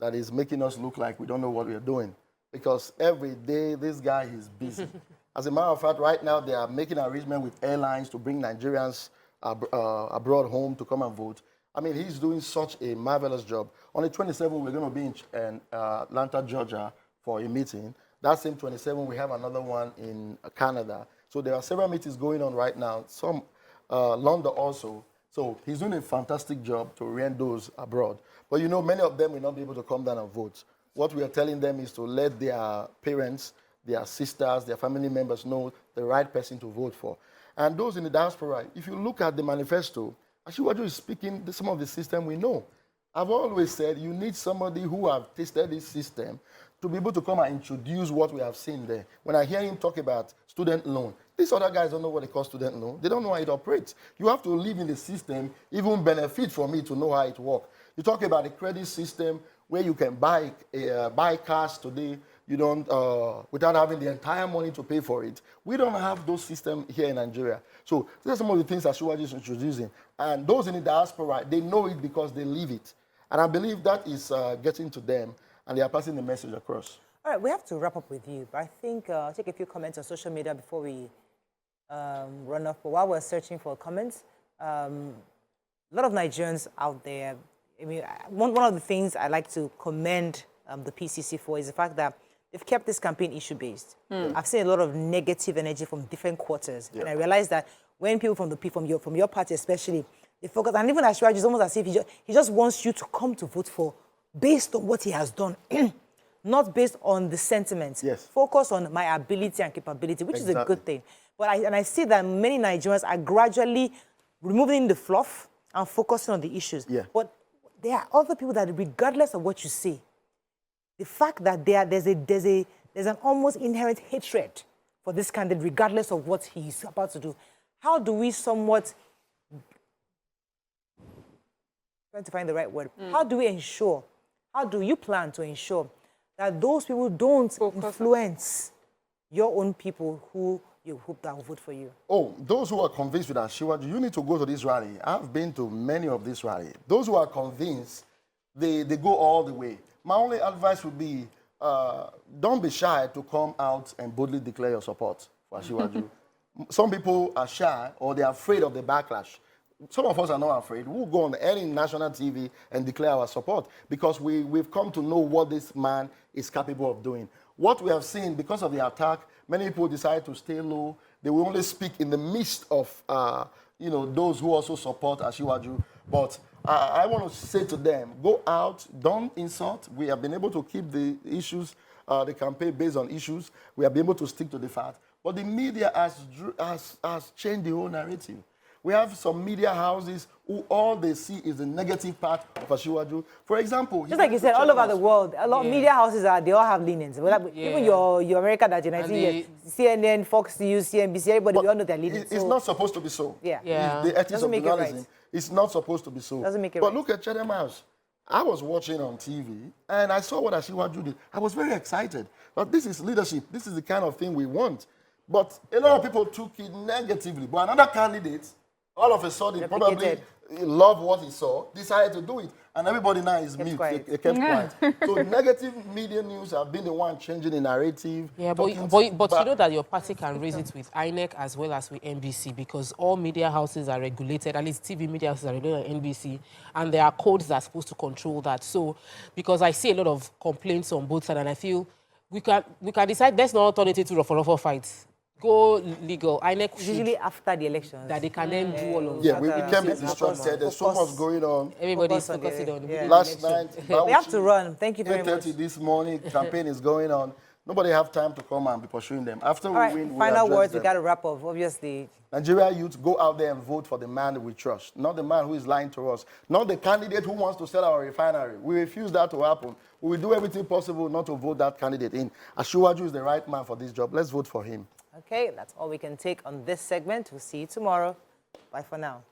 S8: That is making us look like we don't know what we are doing. Because every day, this guy is busy. As a matter of fact, right now, they are making an arrangement with airlines to bring Nigerians abroad home to come and vote. I mean, he's doing such a marvelous job. On the 27th, we're going to be in Atlanta, Georgia for a meeting. That same 27th, we have another one in Canada. So there are several meetings going on right now, some London also. So he's doing a fantastic job to orient those abroad. But you know, many of them will not be able to come down and vote. What we are telling them is to let their parents, their sisters, their family members know the right person to vote for. And those in the diaspora, if you look at the manifesto, Asiwaju is speaking some of the system we know. I've always said you need somebody who have tasted this system to be able to come and introduce what we have seen there. When I hear him talk about student loan, these other guys don't know what they call student loan. They don't know how it operates. You have to live in the system, even benefit from it to know how it works. You talk about the credit system where you can buy cars today, you don't, without having the entire money to pay for it. We don't have those systems here in Nigeria. So these are some of the things that Asiwaju is introducing. And those in the diaspora, they know it because they live it. And I believe that is getting to them, and they are passing the message across.
S1: All right, we have to wrap up with you, but I think I'll take a few comments on social media before we run off. But while we're searching for comments, a lot of Nigerians out there, I mean, one of the things I like to commend the PCC for is the fact that they've kept this campaign issue-based. I've seen a lot of negative energy from different quarters, and I realized that when people from your party especially, they focus, and even Asiwaju is almost as if he just wants you to come to vote for based on what he has done, not based on the sentiments.
S8: Yes.
S1: Focus on my ability and capability, which is a good thing. But I see that many Nigerians are gradually removing the fluff and focusing on the issues.
S8: Yeah.
S1: But there are other people that, regardless of what you say, the fact that there's an almost inherent hatred for this candidate, regardless of what he's about to do. How do we somewhat, trying to find the right word, how do you plan to ensure that those people don't influence your own people who you hope that will vote for you?
S8: Oh, those who are convinced with Asiwaju, you need to go to this rally. I've been to many of these rallies. Those who are convinced, they go all the way. My only advice would be, don't be shy to come out and boldly declare your support for Asiwaju. Some people are shy or they're afraid of the backlash. Some of us are not afraid. We'll go on any national TV and declare our support because we've come to know what this man is capable of doing. What we have seen, because of the attack, many people decide to stay low. They will only speak in the midst of, those who also support Asiwaju. But I want to say to them, go out, don't insult. We have been able to keep the issues, the campaign based on issues. We have been able to stick to the fact. But the media has changed the whole narrative. We have some media houses who all they see is the negative part of Asiwaju. For example,
S1: just like you said, all over the world, a lot of media houses they all have leanings. Even your American that United, CNN, Fox News, CNBC, everybody, we all know their leanings.
S8: It's not supposed to be so.
S1: Yeah.
S8: It's the ethics of journalism. Right. It's not supposed to be so.
S1: Doesn't make it
S8: but
S1: right.
S8: Look at Chatham House. I was watching on TV, and I saw what Asiwaju did. I was very excited. But this is leadership. This is the kind of thing we want. But a lot of people took it negatively. But another candidate, all of a sudden, probably loved what he saw, decided to do it. And everybody now is mute. They kept quiet. So negative media news have been the one changing the narrative.
S3: Yeah, but you know that your party can raise it with INEC as well as with NBC because all media houses are regulated, at least TV media houses are regulated on NBC, and there are codes that are supposed to control that. So, because I see a lot of complaints on both sides, and I feel we can decide, let's not turn it into rough fights. Go legal. INEC
S1: usually after the elections.
S3: That they can then do all of
S8: that. Yeah, we can't be distracted. There's so much going on.
S3: Everybody's focusing on
S8: last night.
S1: We have to run. Thank you very much.
S8: 8:30 this morning, campaign is going on. Nobody have time to come and be pursuing them. After we win,
S1: final words, we got to wrap up, obviously.
S8: Nigeria youth, go out there and vote for the man we trust, not the man who is lying to us, not the candidate who wants to sell our refinery. We refuse that to happen. We will do everything possible not to vote that candidate in. Asiwaju is the right man for this job. Let's vote for him.
S1: Okay, that's all we can take on this segment. We'll see you tomorrow. Bye for now.